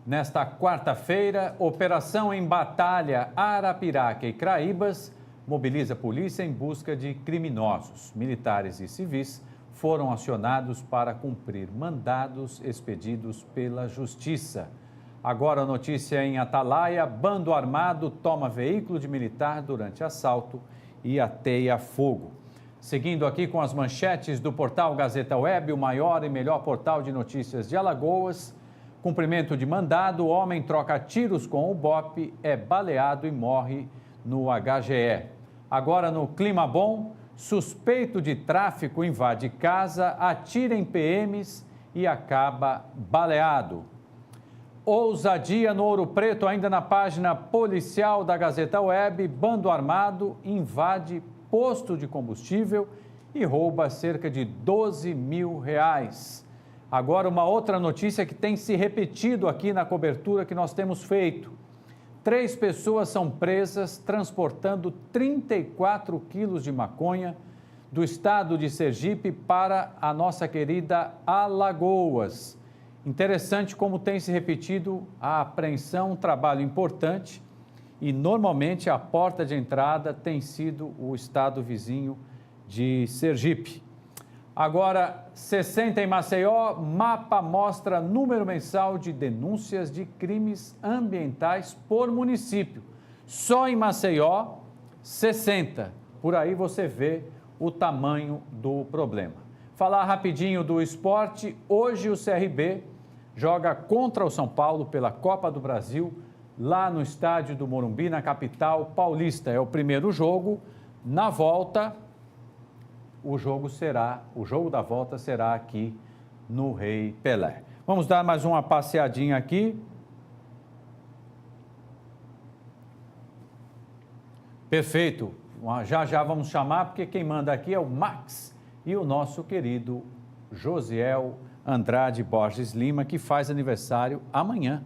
Nesta quarta-feira, operação em Batalha, Arapiraca e Craíbas mobiliza a polícia em busca de criminosos. Militares e civis foram acionados para cumprir mandados expedidos pela Justiça. Agora a notícia em Atalaia, bando armado toma veículo de militar durante assalto e ateia fogo. Seguindo aqui com as manchetes do portal Gazeta Web, o maior e melhor portal de notícias de Alagoas. Cumprimento de mandado, homem troca tiros com o BOPE, é baleado e morre no HGE. Agora no Clima Bom, suspeito de tráfico invade casa, atira em PMs e acaba baleado. Ousadia no Ouro Preto, ainda na página policial da Gazeta Web, bando armado invade posto de combustível e rouba cerca de R$12 mil. Agora, uma outra notícia que tem se repetido aqui na cobertura que nós temos feito. 3 pessoas são presas transportando 34 quilos de maconha do estado de Sergipe para a nossa querida Alagoas. Interessante como tem se repetido a apreensão, um trabalho importante, e normalmente a porta de entrada tem sido o estado vizinho de Sergipe. Agora, 60 em Maceió, mapa mostra número mensal de denúncias de crimes ambientais por município. Só em Maceió, 60. Por aí você vê o tamanho do problema. Falar rapidinho do esporte. Hoje o CRB joga contra o São Paulo pela Copa do Brasil, lá no estádio do Morumbi, na capital paulista. É o primeiro jogo. Na volta, o jogo da volta será aqui no Rei Pelé. Vamos dar mais uma passeadinha aqui. Perfeito. Já vamos chamar, porque quem manda aqui é o Max e o nosso querido Josiel Andrade Borges Lima, que faz aniversário amanhã,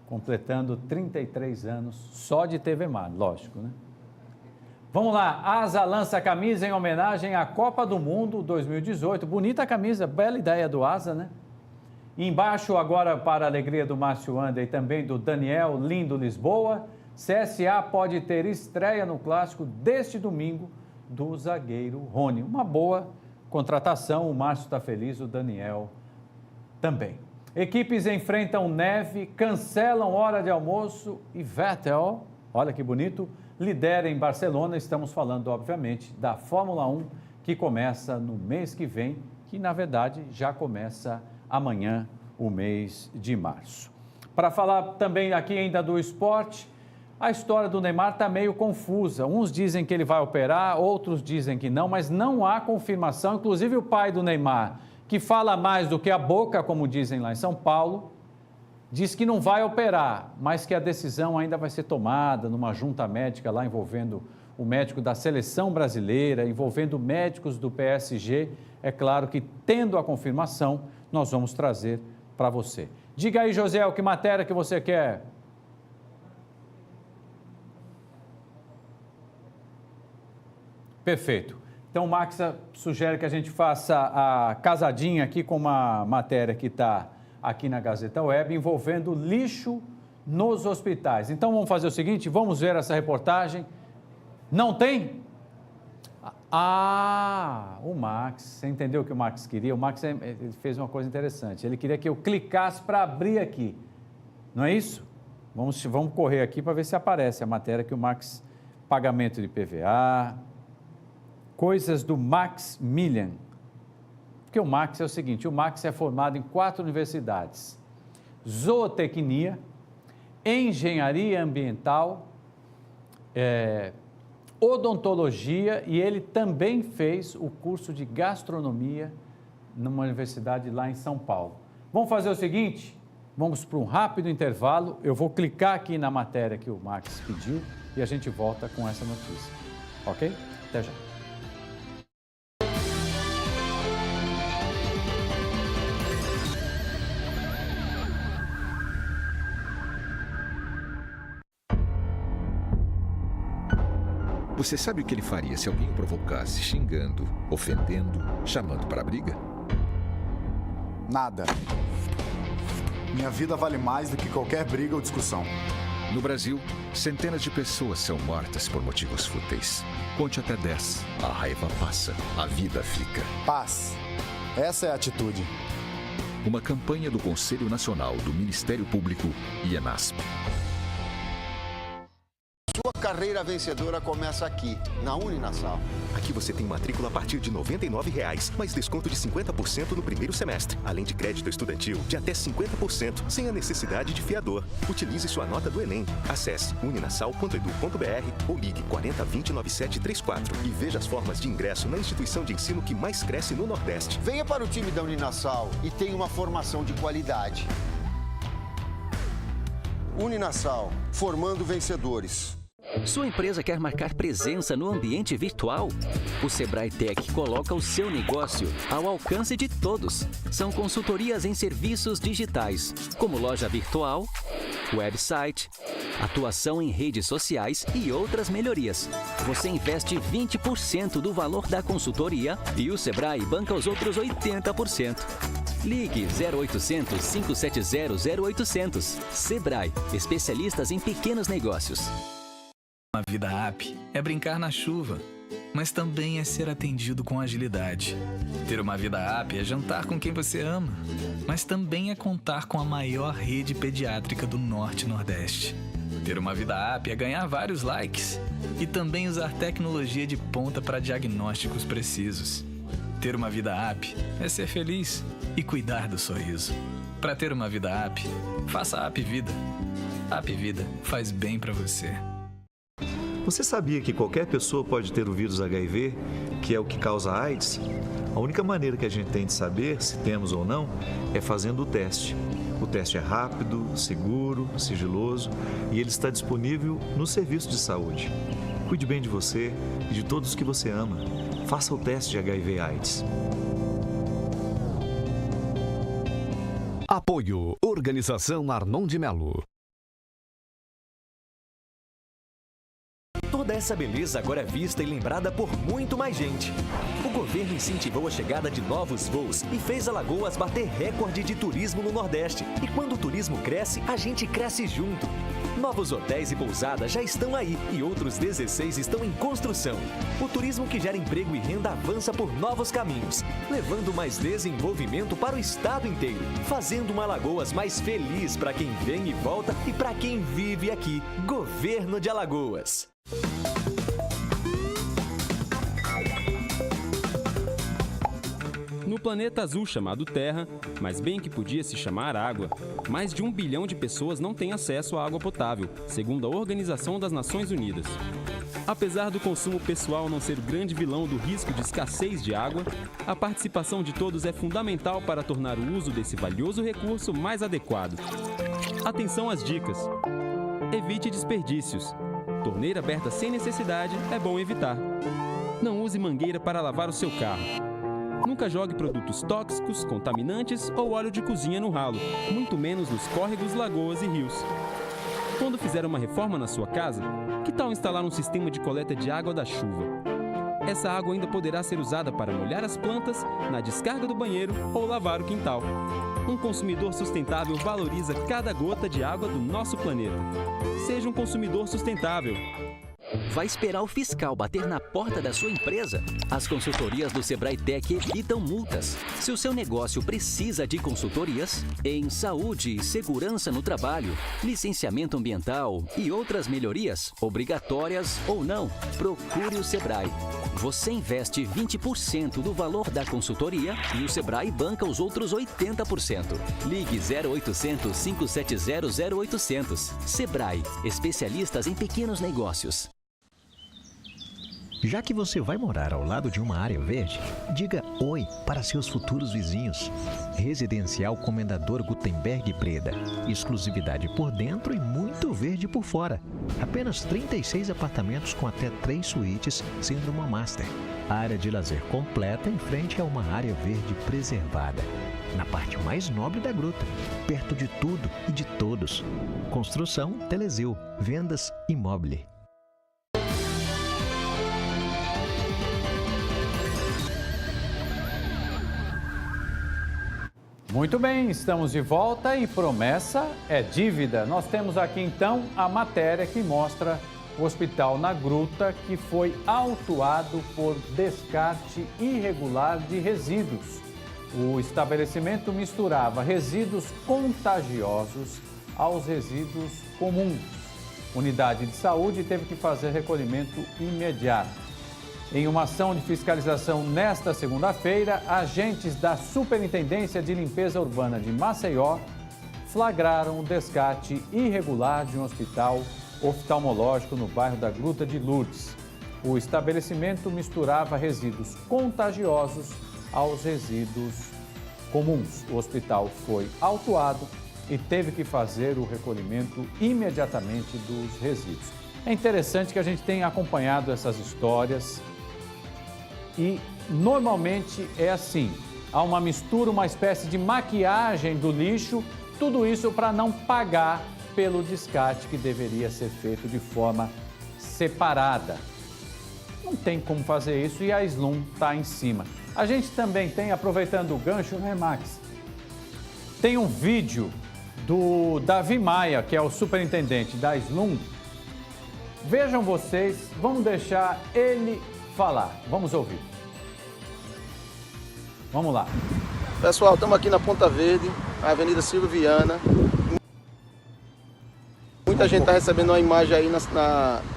completando 33 anos só de TV Mar, lógico, né? Vamos lá, Asa lança camisa em homenagem à Copa do Mundo 2018. Bonita a camisa, bela ideia do Asa, né? Embaixo agora, para a alegria do Márcio Anda e também do Daniel Lindo Lisboa, CSA pode ter estreia no clássico deste domingo do zagueiro Rony. Uma boa contratação, o Márcio está feliz, o Daniel também. Equipes enfrentam neve, cancelam hora de almoço e Vettel, olha que bonito, lidera em Barcelona. Estamos falando, obviamente, da Fórmula 1, que começa no mês que vem, que na verdade já começa amanhã, o mês de março. Para falar também aqui ainda do esporte, a história do Neymar está meio confusa. Uns dizem que ele vai operar, outros dizem que não, mas não há confirmação. Inclusive o pai do Neymar, que fala mais do que a boca, como dizem lá em São Paulo, diz que não vai operar, mas que a decisão ainda vai ser tomada numa junta médica lá envolvendo o médico da seleção brasileira, envolvendo médicos do PSG. É claro que, tendo a confirmação, nós vamos trazer para você. Diga aí, José, que matéria que você quer? Perfeito. Então, o Max sugere que a gente faça a casadinha aqui com uma matéria que está aqui na Gazeta Web, envolvendo lixo nos hospitais. Então, vamos fazer o seguinte, vamos ver essa reportagem. Não tem? Ah, o Max, você entendeu o que o Max queria? O Max ele fez uma coisa interessante, ele queria que eu clicasse para abrir aqui, não é isso? Vamos correr aqui para ver se aparece a matéria que o Max, pagamento de PVA, coisas do Maximilian. Porque o Max é o seguinte, o Max é formado em 4 universidades, zootecnia, engenharia ambiental, odontologia, e ele também fez o curso de gastronomia numa universidade lá em São Paulo. Vamos fazer o seguinte, vamos para um rápido intervalo, eu vou clicar aqui na matéria que o Max pediu e a gente volta com essa notícia, ok? Até já. Você sabe o que ele faria se alguém o provocasse xingando, ofendendo, chamando para a briga? Nada. Minha vida vale mais do que qualquer briga ou discussão. No Brasil, centenas de pessoas são mortas por motivos fúteis. Conte até 10. A raiva passa, a vida fica. Paz. Essa é a atitude. Uma campanha do Conselho Nacional do Ministério Público e ENASP. Sua carreira vencedora começa aqui, na Uninasal. Aqui você tem matrícula a partir de R$ 99,00, mais desconto de 50% no primeiro semestre, além de crédito estudantil de até 50%, sem a necessidade de fiador. Utilize sua nota do Enem. Acesse uninasal.edu.br ou ligue 4020-9734 e veja as formas de ingresso na instituição de ensino que mais cresce no Nordeste. Venha para o time da Uninasal e tenha uma formação de qualidade. Uninasal, formando vencedores. Sua empresa quer marcar presença no ambiente virtual? O Sebrae Tech coloca o seu negócio ao alcance de todos. São consultorias em serviços digitais, como loja virtual, website, atuação em redes sociais e outras melhorias. Você investe 20% do valor da consultoria e o Sebrae banca os outros 80%. Ligue 0800 570 0800. Sebrae, especialistas em pequenos negócios. Uma vida app é brincar na chuva, mas também é ser atendido com agilidade. Ter uma vida app é jantar com quem você ama, mas também é contar com a maior rede pediátrica do Norte e Nordeste. Ter uma vida app é ganhar vários likes e também usar tecnologia de ponta para diagnósticos precisos. Ter uma vida app é ser feliz e cuidar do sorriso. Para ter uma vida app, faça a App Vida. A App Vida faz bem para você. Você sabia que qualquer pessoa pode ter o vírus HIV, que é o que causa AIDS? A única maneira que a gente tem de saber se temos ou não é fazendo o teste. O teste é rápido, seguro, sigiloso e ele está disponível no serviço de saúde. Cuide bem de você e de todos que você ama. Faça o teste de HIV/AIDS. Apoio Organização Arnon de Melo. Toda essa beleza agora é vista e lembrada por muito mais gente. O governo incentivou a chegada de novos voos e fez Alagoas bater recorde de turismo no Nordeste. E quando o turismo cresce, a gente cresce junto. Novos hotéis e pousadas já estão aí e outros 16 estão em construção. O turismo que gera emprego e renda avança por novos caminhos, levando mais desenvolvimento para o estado inteiro, fazendo uma Alagoas mais feliz para quem vem e volta e para quem vive aqui. Governo de Alagoas. No planeta azul chamado Terra, mas bem que podia se chamar Água, mais de 1 bilhão de pessoas não têm acesso à água potável, segundo a Organização das Nações Unidas. Apesar do consumo pessoal não ser o grande vilão do risco de escassez de água, a participação de todos é fundamental para tornar o uso desse valioso recurso mais adequado. Atenção às dicas. Evite desperdícios. Torneira aberta sem necessidade é bom evitar. Não use mangueira para lavar o seu carro. Nunca jogue produtos tóxicos, contaminantes ou óleo de cozinha no ralo, muito menos nos córregos, lagoas e rios. Quando fizer uma reforma na sua casa, que tal instalar um sistema de coleta de água da chuva? Essa água ainda poderá ser usada para molhar as plantas, na descarga do banheiro ou lavar o quintal. Um consumidor sustentável valoriza cada gota de água do nosso planeta. Seja um consumidor sustentável. Vai esperar o fiscal bater na porta da sua empresa? As consultorias do Sebrae Tech evitam multas. Se o seu negócio precisa de consultorias em saúde, segurança no trabalho, licenciamento ambiental e outras melhorias, obrigatórias ou não, procure o Sebrae. Você investe 20% do valor da consultoria e o Sebrae banca os outros 80%. Ligue 0800 570 0800. Sebrae, especialistas em pequenos negócios. Já que você vai morar ao lado de uma área verde, diga oi para seus futuros vizinhos. Residencial Comendador Gutenberg Breda. Exclusividade por dentro e muito verde por fora. Apenas 36 apartamentos com até 3 suítes, sendo uma master. Área de lazer completa em frente a uma área verde preservada. Na parte mais nobre da gruta, perto de tudo e de todos. Construção Telezil. Vendas Imóvel. Muito bem, estamos de volta e promessa é dívida. Nós temos aqui então a matéria que mostra o hospital na Gruta que foi autuado por descarte irregular de resíduos. O estabelecimento misturava resíduos contagiosos aos resíduos comuns. Unidade de saúde teve que fazer recolhimento imediato. Em uma ação de fiscalização nesta segunda-feira, agentes da Superintendência de Limpeza Urbana de Maceió flagraram o descarte irregular de um hospital oftalmológico no bairro da Gruta de Lourdes. O estabelecimento misturava resíduos contagiosos aos resíduos comuns. O hospital foi autuado e teve que fazer o recolhimento imediatamente dos resíduos. É interessante que a gente tenha acompanhado essas histórias. E normalmente é assim, há uma mistura, uma espécie de maquiagem do lixo, tudo isso para não pagar pelo descarte que deveria ser feito de forma separada. Não tem como fazer isso e a Slum está em cima. A gente também tem, aproveitando o gancho, né, Max? Tem um vídeo do Davi Maia, que é o superintendente da Slum. Vejam vocês, vamos deixar ele falar. Vamos ouvir. Vamos lá. Pessoal, estamos aqui na Ponta Verde, na Avenida Silvio Viana. Muita gente está recebendo uma imagem aí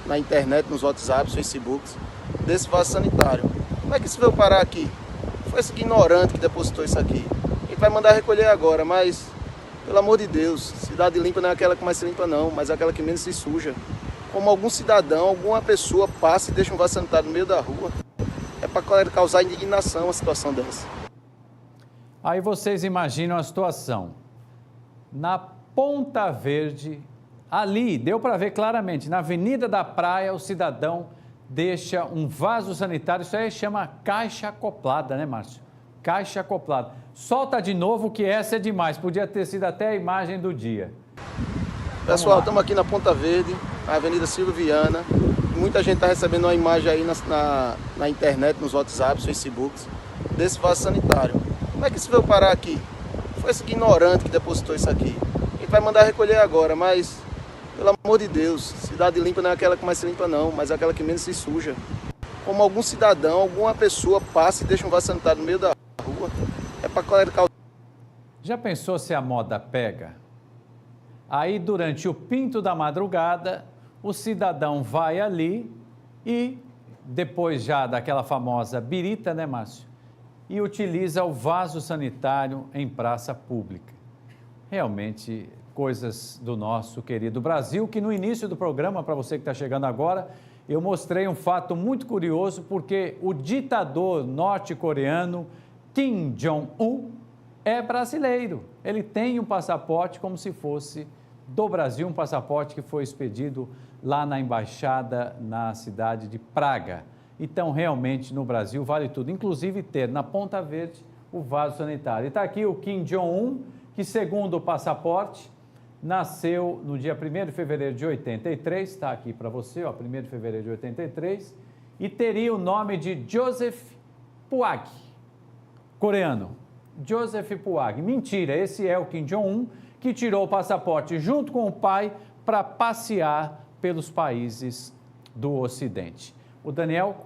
na internet, nos WhatsApps, Facebooks, desse vaso sanitário. Como é que isso veio parar aqui? Foi esse ignorante que depositou isso aqui. A gente vai mandar recolher agora, mas, pelo amor de Deus, cidade limpa não é aquela que mais se limpa não, mas é aquela que menos se suja. Como algum cidadão, alguma pessoa passa e deixa um vaso sanitário no meio da rua, é para causar indignação uma situação dessa. Aí vocês imaginam a situação. Na Ponta Verde, ali, deu para ver claramente, na Avenida da Praia, o cidadão deixa um vaso sanitário, isso aí chama caixa acoplada, né, Márcio? Caixa acoplada. Solta de novo que essa é demais, podia ter sido até a imagem do dia. Pessoal, estamos aqui na Ponta Verde, na Avenida Silvio Viana. muita gente está recebendo uma imagem aí na internet, nos WhatsApps, Facebooks, desse vaso sanitário. Como é que isso veio parar aqui? Foi esse ignorante que depositou isso aqui. A gente vai mandar recolher agora, mas, pelo amor de Deus, cidade limpa não é aquela que mais se limpa não, mas é aquela que menos se suja. Como algum cidadão, alguma pessoa passa e deixa um vaso sanitário no meio da rua, é para colocar. Já pensou se a moda pega? Aí, durante o pinto da madrugada, o cidadão vai ali e, depois já daquela famosa birita, né, Márcio? E utiliza o vaso sanitário em praça pública. Realmente, coisas do nosso querido Brasil, que no início do programa, para você que está chegando agora, eu mostrei um fato muito curioso, porque o ditador norte-coreano Kim Jong-un é brasileiro. Ele tem um passaporte como se fosse do Brasil, um passaporte que foi expedido lá na embaixada na cidade de Praga. Então, realmente, no Brasil vale tudo, inclusive ter na Ponta Verde o vaso sanitário. E está aqui o Kim Jong-un, que segundo o passaporte, nasceu no dia 1º de fevereiro de 83, está aqui para você, ó, 1º de fevereiro de 83, e teria o nome de Joseph Puag, coreano. Joseph Puag. Mentira, esse é o Kim Jong-un, que tirou o passaporte junto com o pai para passear pelos países do Ocidente. O Daniel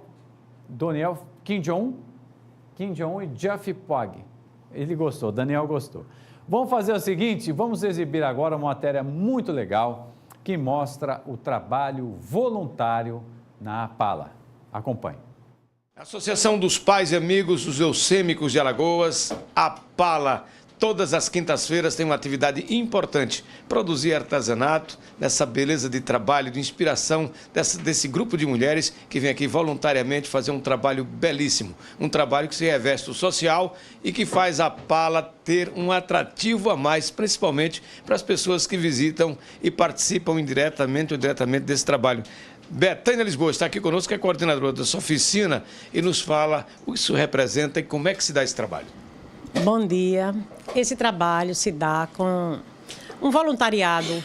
Kim Jong-un e Jeff Puag. Ele gostou, Daniel gostou. Vamos fazer o seguinte, vamos exibir agora uma matéria muito legal que mostra o trabalho voluntário na APALA. Acompanhe. Associação dos Pais e Amigos dos Leucêmicos de Alagoas, APALA. Todas as quintas-feiras tem uma atividade importante, produzir artesanato, dessa beleza de trabalho, de inspiração desse grupo de mulheres que vem aqui voluntariamente fazer um trabalho belíssimo, um trabalho que se reveste o social e que faz a APALA ter um atrativo a mais, principalmente para as pessoas que visitam e participam indiretamente ou diretamente desse trabalho. Betânia Lisboa está aqui conosco, que é coordenadora dessa oficina, e nos fala o que isso representa e como é que se dá esse trabalho. Bom dia. Esse trabalho se dá com um voluntariado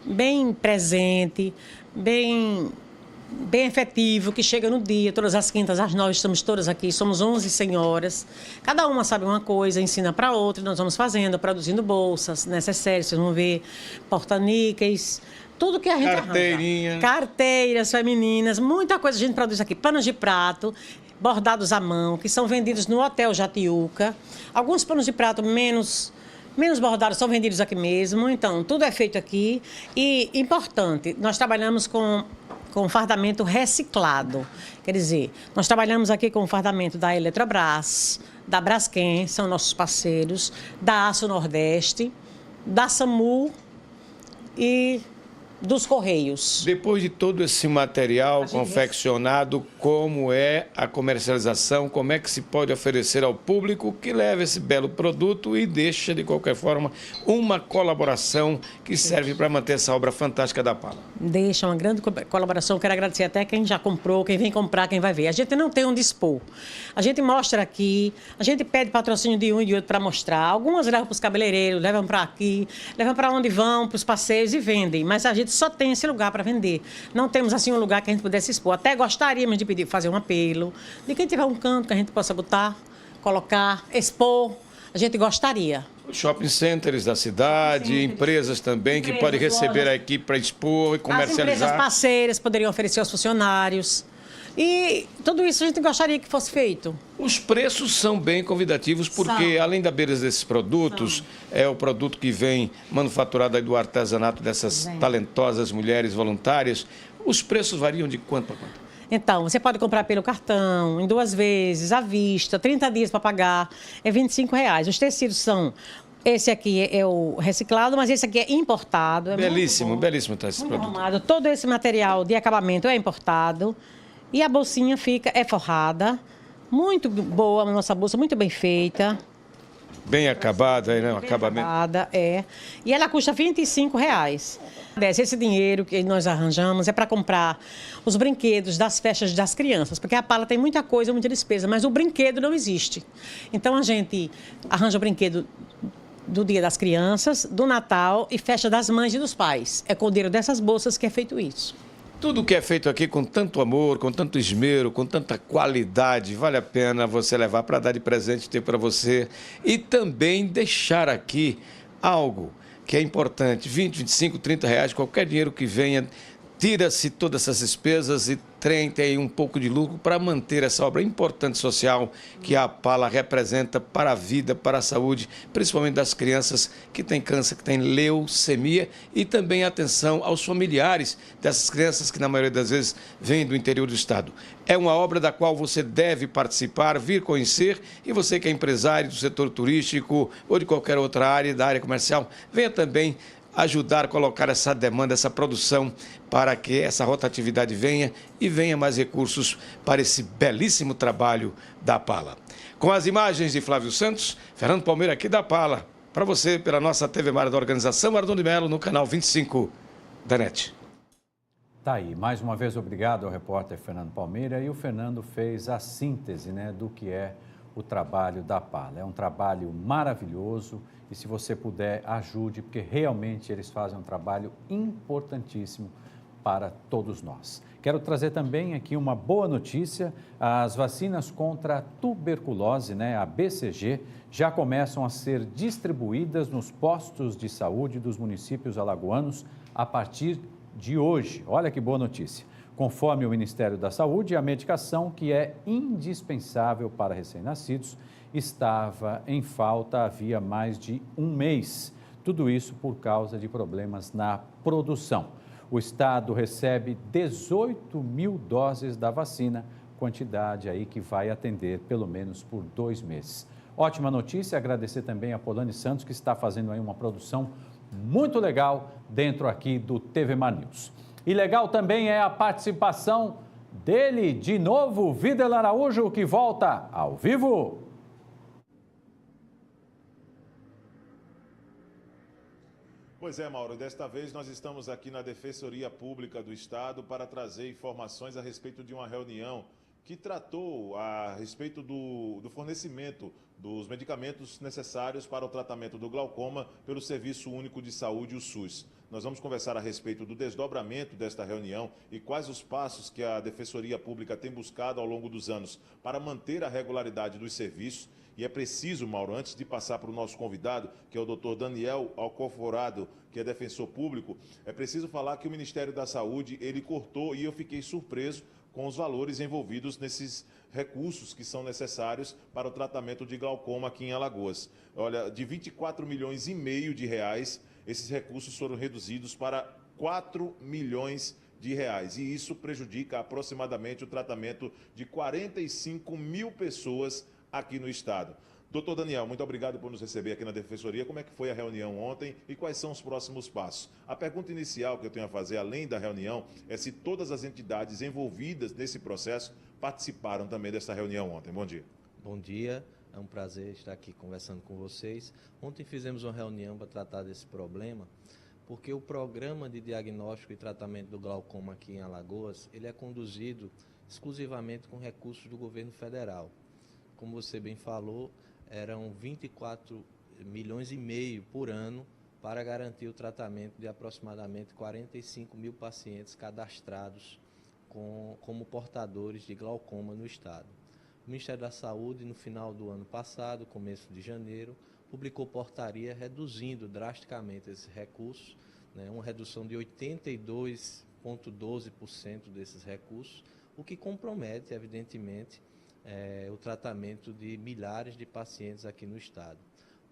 bem presente, bem efetivo, que chega no dia, todas as quintas, às 9, estamos todas aqui, somos 11 senhoras. Cada uma sabe uma coisa, ensina para outra, nós vamos fazendo, produzindo bolsas, necessárias, vocês vão ver, porta-níqueis, tudo que a gente arranja. Carteiras femininas, muita coisa a gente produz aqui. Panos de prato, bordados à mão, que são vendidos no Hotel Jatiuca. Alguns panos de prato menos bordados são vendidos aqui mesmo. Então, tudo é feito aqui. E, importante, nós trabalhamos com fardamento reciclado. Quer dizer, nós trabalhamos aqui com o fardamento da Eletrobras, da Braskem, são nossos parceiros, da Aço Nordeste, da SAMU e dos Correios. Depois de todo esse material confeccionado, como é a comercialização, como é que se pode oferecer ao público que leva esse belo produto e deixa, de qualquer forma, uma colaboração que serve para manter essa obra fantástica da APALA? Deixa uma grande colaboração, quero agradecer até quem já comprou, quem vem comprar, quem vai ver. A gente não tem onde expor. A gente mostra aqui, a gente pede patrocínio de um e de outro para mostrar. Algumas levam para os cabeleireiros, levam para aqui, levam para onde vão, para os passeios e vendem. Mas a gente só tem esse lugar para vender. Não temos assim um lugar que a gente pudesse expor. Até gostaríamos de pedir, fazer um apelo, de quem tiver um canto que a gente possa botar, colocar, expor, a gente gostaria. Shopping centers da cidade, empresas também que podem receber a equipe para expor e comercializar. As empresas parceiras poderiam oferecer aos funcionários. E tudo isso a gente gostaria que fosse feito. Os preços são bem convidativos, porque além da beleza desses produtos, é o produto que vem manufaturado aí do artesanato dessas talentosas mulheres voluntárias. Os preços variam de quanto para quanto? Então, você pode comprar pelo cartão, em 2 vezes, à vista, 30 dias para pagar, é R$25. Os tecidos são... Esse aqui é o reciclado, mas esse aqui é importado. É belíssimo, belíssimo tá esse produto. Arrumado. Todo esse material de acabamento é importado. E a bolsinha é forrada. Muito boa, a nossa bolsa, muito bem feita. Bem acabada, né? O acabamento. Acabada, é. E ela custa R$25. Esse dinheiro que nós arranjamos é para comprar os brinquedos das festas das crianças, porque a APALA tem muita coisa, muita despesa, mas o brinquedo não existe. Então a gente arranja o brinquedo do Dia das Crianças, do Natal e festa das mães e dos pais. É com o dinheiro dessas bolsas que é feito isso. Tudo que é feito aqui com tanto amor, com tanto esmero, com tanta qualidade, vale a pena você levar para dar de presente, ter para você e também deixar aqui algo que é importante, 20, 25, 30 reais, qualquer dinheiro que venha, tira-se todas essas despesas e tem aí um pouco de lucro para manter essa obra importante social que a Pala representa para a vida, para a saúde, principalmente das crianças que têm câncer, que têm leucemia e também atenção aos familiares dessas crianças que na maioria das vezes vêm do interior do estado. É uma obra da qual você deve participar, vir conhecer e você que é empresário do setor turístico ou de qualquer outra área, da área comercial, venha também ajudar a colocar essa demanda, essa produção, para que essa rotatividade venha e venha mais recursos para esse belíssimo trabalho da Pala. Com as imagens de Flávio Santos, Fernando Palmeira aqui da Pala, para você pela nossa TV Mar da organização Arnon de Mello no canal 25 da NET. Tá aí, mais uma vez obrigado ao repórter Fernando Palmeira, e o Fernando fez a síntese, né, do que é o trabalho da Pala. É um trabalho maravilhoso e se você puder, ajude, porque realmente eles fazem um trabalho importantíssimo para todos nós. Quero trazer também aqui uma boa notícia: as vacinas contra a tuberculose, né, a BCG, já começam a ser distribuídas nos postos de saúde dos municípios alagoanos a partir de hoje. Olha que boa notícia. Conforme o Ministério da Saúde, a medicação que é indispensável para recém-nascidos estava em falta havia mais de um mês. Tudo isso por causa de problemas na produção. O estado recebe 18 mil doses da vacina, quantidade aí que vai atender pelo menos por 2 meses. Ótima notícia, agradecer também a Polane Santos, que está fazendo aí uma produção muito legal dentro aqui do TV Mar News. E legal também é a participação dele, de novo, Vidal Araújo, que volta ao vivo. Pois é, Mauro, desta vez nós estamos aqui na Defensoria Pública do Estado para trazer informações a respeito de uma reunião que tratou a respeito do fornecimento dos medicamentos necessários para o tratamento do glaucoma pelo Serviço Único de Saúde, o SUS. Nós vamos conversar a respeito do desdobramento desta reunião e quais os passos que a Defensoria Pública tem buscado ao longo dos anos para manter a regularidade dos serviços. E é preciso, Mauro, antes de passar para o nosso convidado, que é o doutor Daniel Alcoforado, que é defensor público, é preciso falar que o Ministério da Saúde, ele cortou, e eu fiquei surpreso com os valores envolvidos nesses recursos que são necessários para o tratamento de glaucoma aqui em Alagoas. Olha, de 24 milhões e meio de reais, esses recursos foram reduzidos para 4 milhões de reais. E isso prejudica aproximadamente o tratamento de 45 mil pessoas aqui no estado. Doutor Daniel, muito obrigado por nos receber aqui na Defensoria. Como é que foi a reunião ontem e quais são os próximos passos? A pergunta inicial que eu tenho a fazer, além da reunião, é se todas as entidades envolvidas nesse processo participaram também dessa reunião ontem. Bom dia. Bom dia, é um prazer estar aqui conversando com vocês. Ontem fizemos uma reunião para tratar desse problema, porque o programa de diagnóstico e tratamento do glaucoma aqui em Alagoas, ele é conduzido exclusivamente com recursos do governo federal. Como você bem falou, eram 24 milhões e meio por ano para garantir o tratamento de aproximadamente 45 mil pacientes cadastrados como portadores de glaucoma no estado. O Ministério da Saúde, no final do ano passado, começo de janeiro, publicou portaria reduzindo drasticamente esses recursos, né, uma redução de 82,12% desses recursos, o que compromete, evidentemente, o tratamento de milhares de pacientes aqui no estado.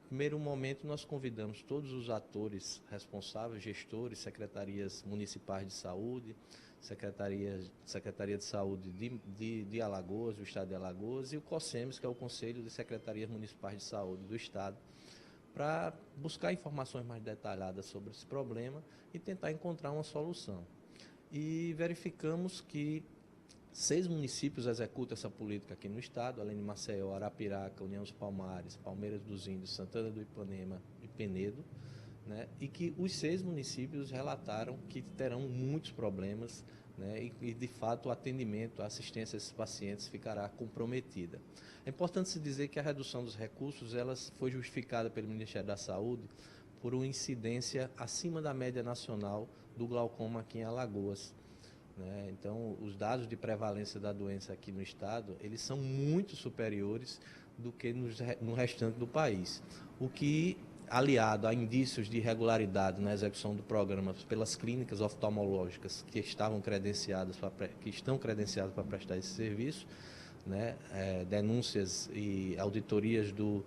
No primeiro momento, nós convidamos todos os atores responsáveis, gestores, secretarias municipais de saúde, Secretaria de Saúde de Alagoas, do estado de Alagoas, e o COSEMES, que é o Conselho de Secretarias Municipais de Saúde do estado, para buscar informações mais detalhadas sobre esse problema e tentar encontrar uma solução. E verificamos que 6 municípios executam essa política aqui no estado, além de Maceió, Arapiraca, União dos Palmares, Palmeiras dos Índios, Santana do Ipanema e Penedo, né? E que os 6 municípios relataram que terão muitos problemas, né? E de fato o atendimento, a assistência a esses pacientes ficará comprometida. É importante se dizer que a redução dos recursos foi justificada pelo Ministério da Saúde por uma incidência acima da média nacional do glaucoma aqui em Alagoas. né? Então, os dados de prevalência da doença aqui no estado, eles são muito superiores do que no restante do país. O que, aliado a indícios de irregularidade na execução do programa pelas clínicas oftalmológicas que estão credenciadas para prestar esse serviço, né? Denúncias e auditorias do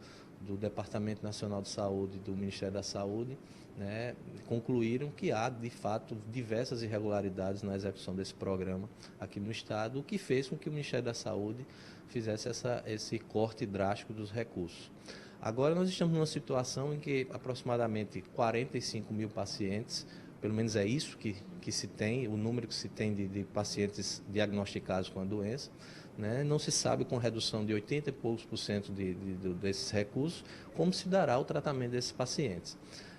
Departamento Nacional de Saúde, do Ministério da Saúde, né, concluíram que há, de fato, diversas irregularidades na execução desse programa aqui no estado, o que fez com que o Ministério da Saúde fizesse esse corte drástico dos recursos. Agora nós estamos numa situação em que aproximadamente 45 mil pacientes, pelo menos é isso que se tem, o número que se tem de pacientes diagnosticados com a doença, né? Não se sabe, com redução de 80 e poucos por cento desses recursos, como se dará o tratamento desses pacientes.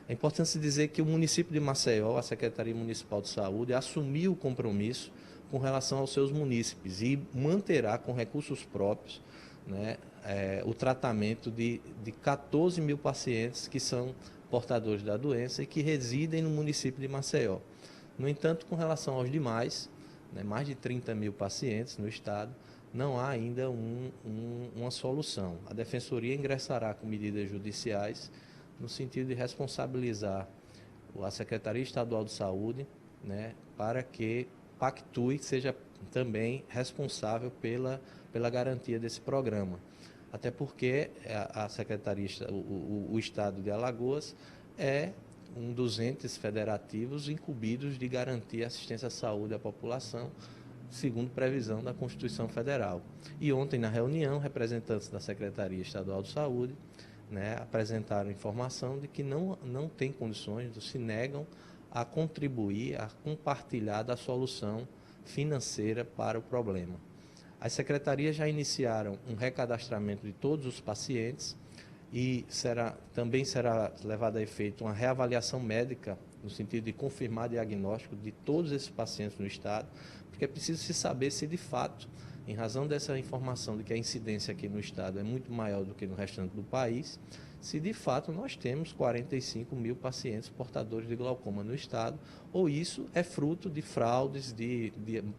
É importante se dizer que o município de Maceió, a Secretaria Municipal de Saúde, assumiu o compromisso com relação aos seus munícipes e manterá com recursos próprios, né, o tratamento de 14 mil pacientes que são portadores da doença e que residem no município de Maceió. No entanto, com relação aos demais, né, mais de 30 mil pacientes no estado, não há ainda uma solução. A Defensoria ingressará com medidas judiciais no sentido de responsabilizar a Secretaria Estadual de Saúde, né, para que pactue, seja também responsável pela garantia desse programa. Até porque a Secretaria, o Estado de Alagoas é um dos entes federativos incumbidos de garantir assistência à saúde à população, segundo previsão da Constituição Federal. E ontem, na reunião, representantes da Secretaria Estadual de Saúde, né, apresentaram informação de que não tem condições, se negam a contribuir, a compartilhar da solução financeira para o problema. As secretarias já iniciaram um recadastramento de todos os pacientes e também será levada a efeito uma reavaliação médica, no sentido de confirmar diagnóstico de todos esses pacientes no estado, porque é preciso se saber se de fato, em razão dessa informação de que a incidência aqui no estado é muito maior do que no restante do país, se de fato nós temos 45 mil pacientes portadores de glaucoma no estado, ou isso é fruto de fraudes, de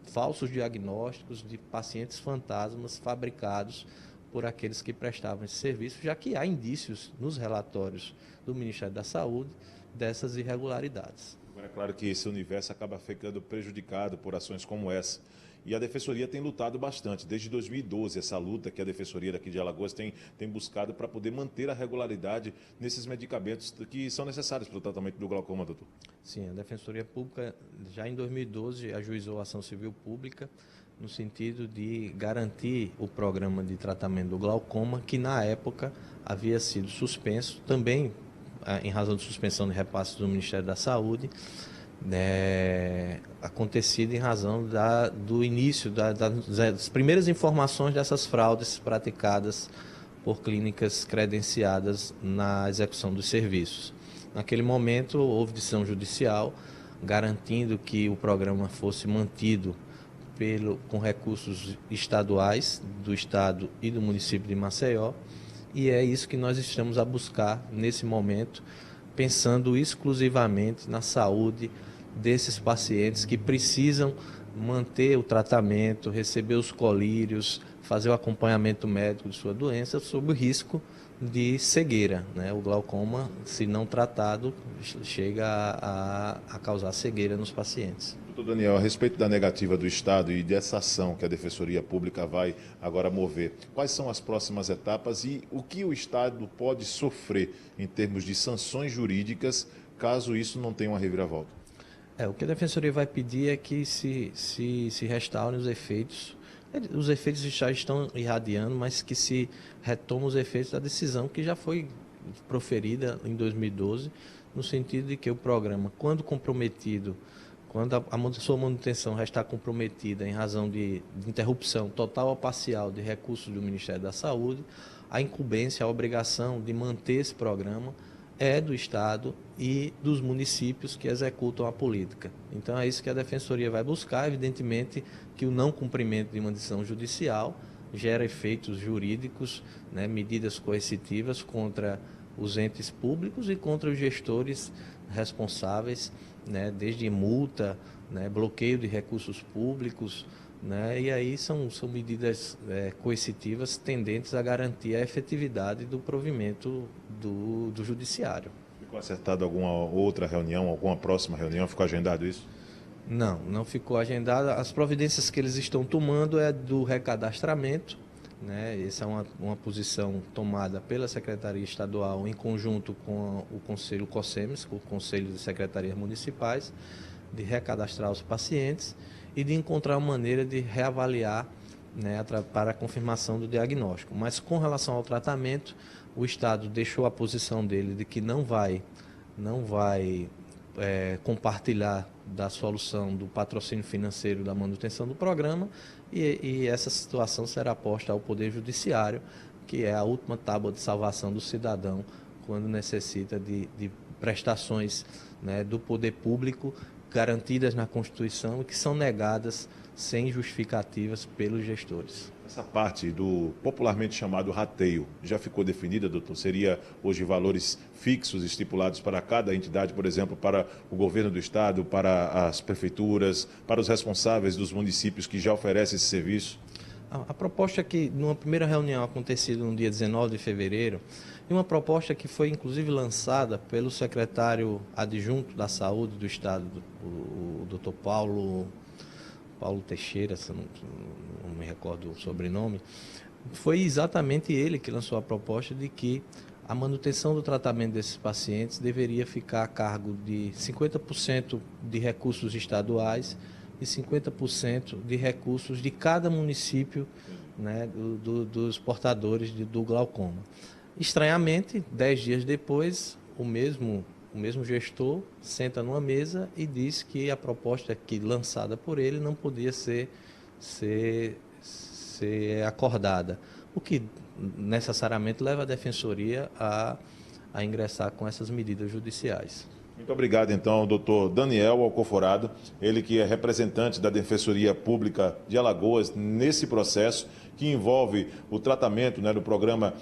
falsos diagnósticos, de pacientes fantasmas fabricados por aqueles que prestavam esse serviço, já que há indícios nos relatórios do Ministério da Saúde dessas irregularidades. Agora, é claro que esse universo acaba ficando prejudicado por ações como essa. E a Defensoria tem lutado bastante. Desde 2012, essa luta que a Defensoria daqui de Alagoas tem buscado para poder manter a regularidade nesses medicamentos que são necessários para o tratamento do glaucoma, doutor. Sim, a Defensoria Pública, já em 2012, ajuizou a ação civil pública no sentido de garantir o programa de tratamento do glaucoma, que na época havia sido suspenso, também em razão de suspensão de repasses do Ministério da Saúde, acontecido em razão do início das primeiras informações dessas fraudes praticadas por clínicas credenciadas na execução dos serviços. Naquele momento, houve decisão judicial garantindo que o programa fosse mantido com recursos estaduais do Estado e do município de Maceió, e é isso que nós estamos a buscar nesse momento, pensando exclusivamente na saúde desses pacientes que precisam manter o tratamento, receber os colírios, fazer o acompanhamento médico de sua doença, sob o risco de cegueira, né? O glaucoma, se não tratado, chega a causar cegueira nos pacientes. Doutor Daniel, a respeito da negativa do Estado e dessa ação que a Defensoria Pública vai agora mover, quais são as próximas etapas e o que o Estado pode sofrer em termos de sanções jurídicas, caso isso não tenha uma reviravolta? O que a Defensoria vai pedir é que se restaurem os efeitos. Os efeitos já estão irradiando, mas que se retomem os efeitos da decisão que já foi proferida em 2012, no sentido de que o programa, quando comprometido, quando a sua manutenção restar comprometida em razão de interrupção total ou parcial de recursos do Ministério da Saúde, a incumbência, a obrigação de manter esse programa é do Estado e dos municípios que executam a política. Então é isso que a Defensoria vai buscar, evidentemente que o não cumprimento de uma decisão judicial gera efeitos jurídicos, né, medidas coercitivas contra os entes públicos e contra os gestores responsáveis né, desde multa, né, bloqueio de recursos públicos, né, e aí são medidas coercitivas tendentes a garantir a efetividade do provimento do judiciário. Ficou acertado alguma outra reunião, alguma próxima reunião? Ficou agendado isso? Não ficou agendada. As providências que eles estão tomando é do recadastramento, né? Essa é uma posição tomada pela Secretaria Estadual em conjunto com o Conselho COSEMES, o Conselho de Secretarias Municipais, de recadastrar os pacientes e de encontrar uma maneira de reavaliar, né, para a confirmação do diagnóstico. Mas com relação ao tratamento, o Estado deixou a posição dele de que não vai compartilhar da solução do patrocínio financeiro da manutenção do programa e essa situação será posta ao Poder Judiciário, que é a última tábua de salvação do cidadão quando necessita de prestações, né, do poder público garantidas na Constituição e que são negadas sem justificativas pelos gestores. Essa parte do popularmente chamado rateio já ficou definida, doutor? Seria hoje valores fixos estipulados para cada entidade, por exemplo, para o governo do estado, para as prefeituras, para os responsáveis dos municípios que já oferecem esse serviço? A proposta que, numa primeira reunião acontecida no dia 19 de fevereiro, e uma proposta que foi inclusive lançada pelo secretário adjunto da Saúde do Estado, o doutor Paulo Teixeira, se não me recordo o sobrenome, foi exatamente ele que lançou a proposta de que a manutenção do tratamento desses pacientes deveria ficar a cargo de 50% de recursos estaduais e 50% de recursos de cada município, né, dos portadores do glaucoma. Estranhamente, 10 dias depois, o mesmo gestor senta numa mesa e diz que a proposta lançada por ele não podia ser acordada, o que necessariamente leva a Defensoria a ingressar com essas medidas judiciais. Muito obrigado, então, ao doutor Daniel Alcoforado, ele que é representante da Defensoria Pública de Alagoas nesse processo que envolve o tratamento, né, do programa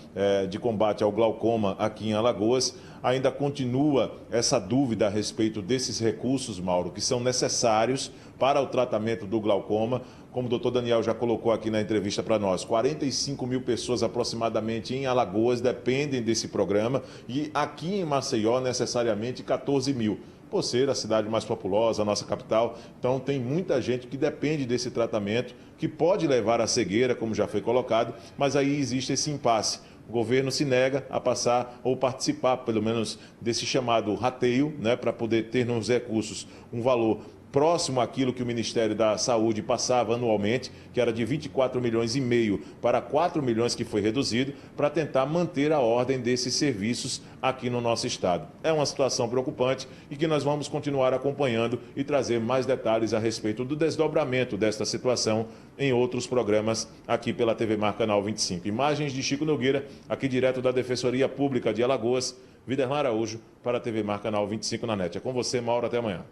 de combate ao glaucoma aqui em Alagoas. Ainda continua essa dúvida a respeito desses recursos, Mauro, que são necessários para o tratamento do glaucoma. Como o doutor Daniel já colocou aqui na entrevista para nós, 45 mil pessoas aproximadamente em Alagoas dependem desse programa e aqui em Maceió, necessariamente, 14 mil. Por ser a cidade mais populosa, a nossa capital, então tem muita gente que depende desse tratamento, que pode levar à cegueira, como já foi colocado, mas aí existe esse impasse. O governo se nega a passar ou participar, pelo menos, desse chamado rateio, né, para poder ter nos recursos um valor próximo àquilo que o Ministério da Saúde passava anualmente, que era de 24 milhões e meio para 4 milhões que foi reduzido, para tentar manter a ordem desses serviços aqui no nosso estado. É uma situação preocupante e que nós vamos continuar acompanhando e trazer mais detalhes a respeito do desdobramento desta situação em outros programas aqui pela TV Mar Canal 25. Imagens de Chico Nogueira, aqui direto da Defensoria Pública de Alagoas, Viderlan Araújo para a TV Mar Canal 25 na NET. É com você, Mauro, até amanhã.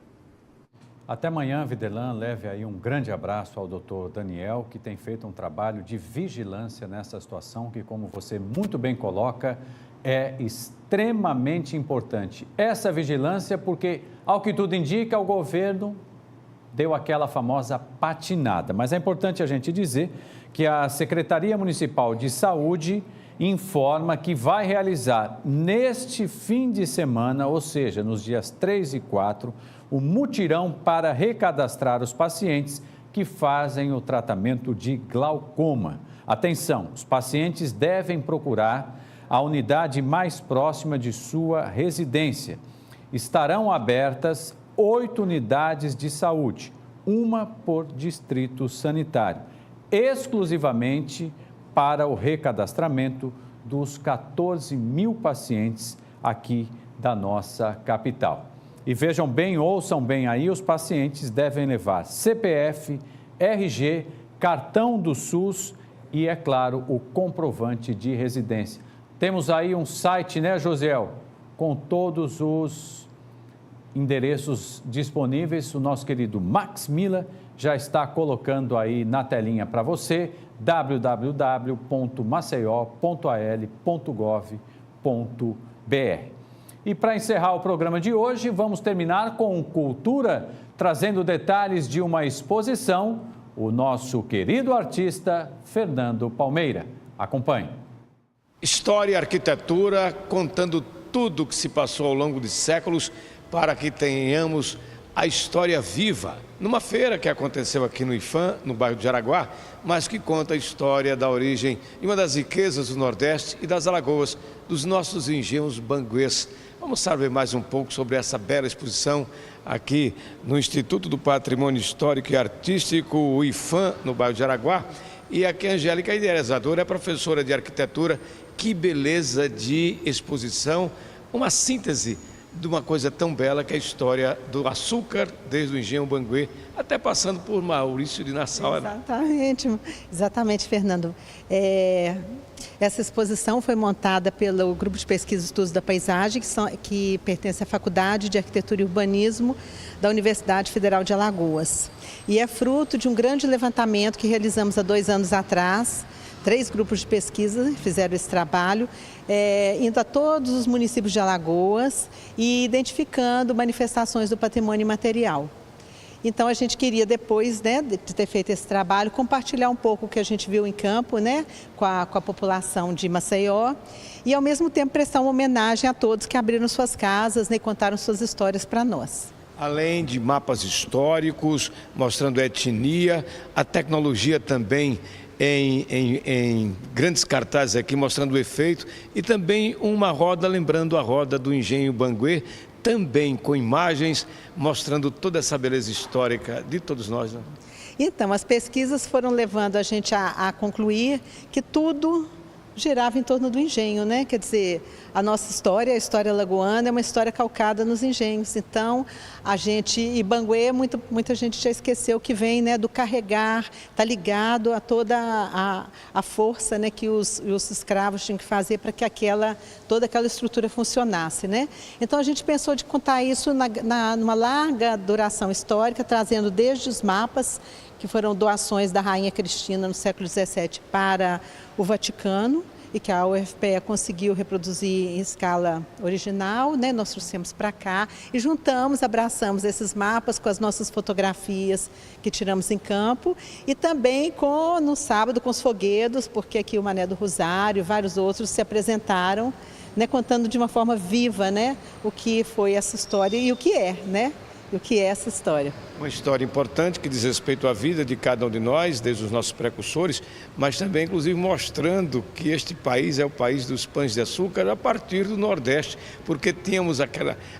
Até amanhã, Viderlan. Leve aí um grande abraço ao doutor Daniel, que tem feito um trabalho de vigilância nessa situação, que, como você muito bem coloca, é extremamente importante. Essa vigilância porque, ao que tudo indica, o governo deu aquela famosa patinada. Mas é importante a gente dizer que a Secretaria Municipal de Saúde informa que vai realizar neste fim de semana, ou seja, nos dias 3 e 4, o mutirão para recadastrar os pacientes que fazem o tratamento de glaucoma. Atenção, os pacientes devem procurar a unidade mais próxima de sua residência. Estarão abertas 8 unidades de saúde, uma por distrito sanitário, exclusivamente para o recadastramento dos 14 mil pacientes aqui da nossa capital. E vejam bem, ouçam bem aí, os pacientes devem levar CPF, RG, cartão do SUS e, é claro, o comprovante de residência. Temos aí um site, né, Josiel, com todos os endereços disponíveis. O nosso querido Max Miller já está colocando aí na telinha para você, www.maceió.al.gov.br. E para encerrar o programa de hoje, vamos terminar com cultura, trazendo detalhes de uma exposição, o nosso querido artista Fernando Palmeira. Acompanhe. História e arquitetura, contando tudo o que se passou ao longo de séculos para que tenhamos a história viva. Numa feira que aconteceu aqui no IFAM, no bairro de Jaraguá, mas que conta a história da origem de uma das riquezas do Nordeste e das Alagoas, dos nossos engenhos banguês. Vamos saber mais um pouco sobre essa bela exposição aqui no Instituto do Patrimônio Histórico e Artístico, o IFAM, no bairro de Jaraguá. E aqui a Angélica, a idealizadora, é professora de arquitetura. Que beleza de exposição, uma síntese de uma coisa tão bela que é a história do açúcar, desde o engenho Banguê, até passando por Maurício de Nassau. Exatamente, Fernando. Essa exposição foi montada pelo Grupo de Pesquisa e Estudos da Paisagem, que pertence à Faculdade de Arquitetura e Urbanismo da Universidade Federal de Alagoas. E é fruto de um grande levantamento que realizamos há 2 anos atrás. 3 grupos de pesquisa fizeram esse trabalho, indo a todos os municípios de Alagoas e identificando manifestações do patrimônio imaterial. Então a gente queria, depois, né, de ter feito esse trabalho, compartilhar um pouco o que a gente viu em campo, né, com a população de Maceió e, ao mesmo tempo, prestar uma homenagem a todos que abriram suas casas, né, e contaram suas histórias para nós. Além de mapas históricos, mostrando a etnia, a tecnologia também em grandes cartazes aqui, mostrando o efeito, e também uma roda, lembrando a roda do engenho Banguê, também com imagens, mostrando toda essa beleza histórica de todos nós, né? Então, as pesquisas foram levando a gente a concluir que tudo girava em torno do engenho, né? Quer dizer, a nossa história, a história alagoana, é uma história calcada nos engenhos. Então, e Banguê, muita gente já esqueceu que vem, né, do carregar, está ligado a toda a força, né, que os escravos tinham que fazer para que toda aquela estrutura funcionasse, né? Então, a gente pensou de contar isso numa larga duração histórica, trazendo desde os mapas, que foram doações da Rainha Cristina no século XVII para o Vaticano e que a UFPE conseguiu reproduzir em escala original, né? Nós trouxemos para cá e abraçamos esses mapas com as nossas fotografias que tiramos em campo e também no sábado com os foguedos, porque aqui o Mané do Rosário e vários outros se apresentaram, né? Contando de uma forma viva, né? O que foi essa história e o que é, né? O que é essa história? Uma história importante que diz respeito à vida de cada um de nós, desde os nossos precursores, mas também, inclusive, mostrando que este país é o país dos pães de açúcar a partir do Nordeste, porque tínhamos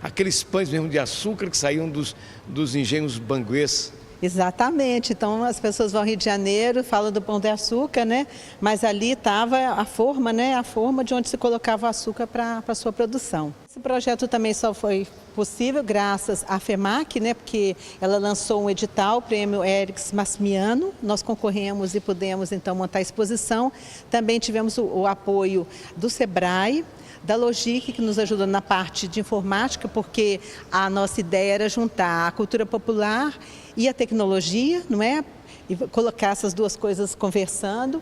aqueles pães mesmo de açúcar que saíam dos engenhos banguês. Exatamente, então as pessoas vão ao Rio de Janeiro, falam do pão de açúcar, né? Mas ali estava a forma, né? A forma de onde se colocava o açúcar para a sua produção. Esse projeto também só foi possível graças à FEMAC, né? Porque ela lançou um edital, o Prêmio Erics Massimiano, nós concorremos e pudemos então montar a exposição. Também tivemos o apoio do SEBRAE, da Logic, que nos ajudou na parte de informática, porque a nossa ideia era juntar a cultura popular e a tecnologia, não é? E colocar essas duas coisas conversando.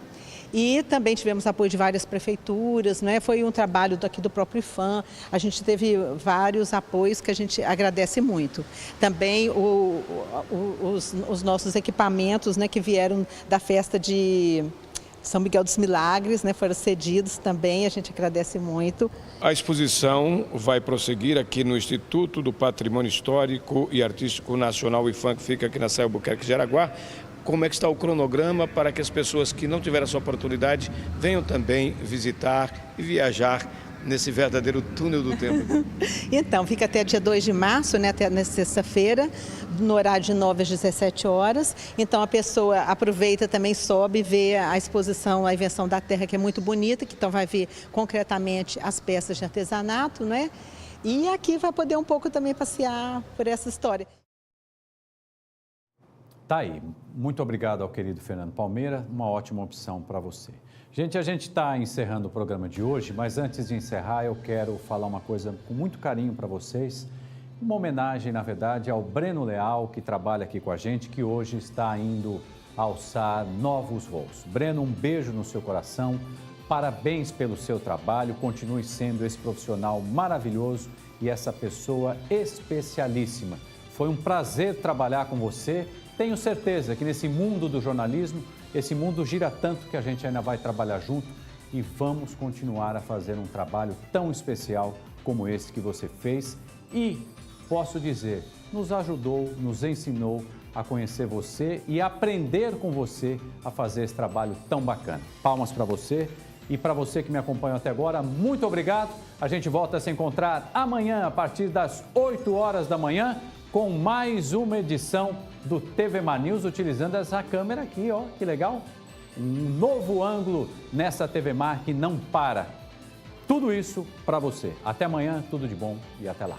E também tivemos apoio de várias prefeituras, não é? Foi um trabalho aqui do próprio IFAM, a gente teve vários apoios que a gente agradece muito. Também os nossos equipamentos, né, que vieram da festa de São Miguel dos Milagres, né, foram cedidos também, a gente agradece muito. A exposição vai prosseguir aqui no Instituto do Patrimônio Histórico e Artístico Nacional IFAM, que fica aqui na Saia Albuquerque, Jaraguá. Como é que está o cronograma para que as pessoas que não tiveram essa oportunidade venham também visitar e viajar nesse verdadeiro túnel do tempo? Então, fica até dia 2 de março, né, até nessa sexta-feira, no horário de 9 às 17 horas. Então, a pessoa aproveita também, sobe e vê a exposição, a Invenção da Terra, que é muito bonita, que então vai ver concretamente as peças de artesanato, né? E aqui vai poder um pouco também passear por essa história. Tá aí. Muito obrigado ao querido Fernando Palmeira, uma ótima opção para você. Gente, a gente está encerrando o programa de hoje, mas antes de encerrar eu quero falar uma coisa com muito carinho para vocês, uma homenagem, na verdade, ao Breno Leal, que trabalha aqui com a gente, que hoje está indo alçar novos voos. Breno, um beijo no seu coração, parabéns pelo seu trabalho, continue sendo esse profissional maravilhoso e essa pessoa especialíssima. Foi um prazer trabalhar com você. Tenho certeza que nesse mundo do jornalismo, esse mundo gira tanto que a gente ainda vai trabalhar junto e vamos continuar a fazer um trabalho tão especial como esse que você fez e, posso dizer, nos ajudou, nos ensinou a conhecer você e aprender com você a fazer esse trabalho tão bacana. Palmas para você e para você que me acompanhou até agora, muito obrigado. A gente volta a se encontrar amanhã a partir das 8 horas da manhã com mais uma edição do TV Mar News, utilizando essa câmera aqui, ó, que legal. Um novo ângulo nessa TV Mar que não para. Tudo isso para você. Até amanhã, tudo de bom e até lá.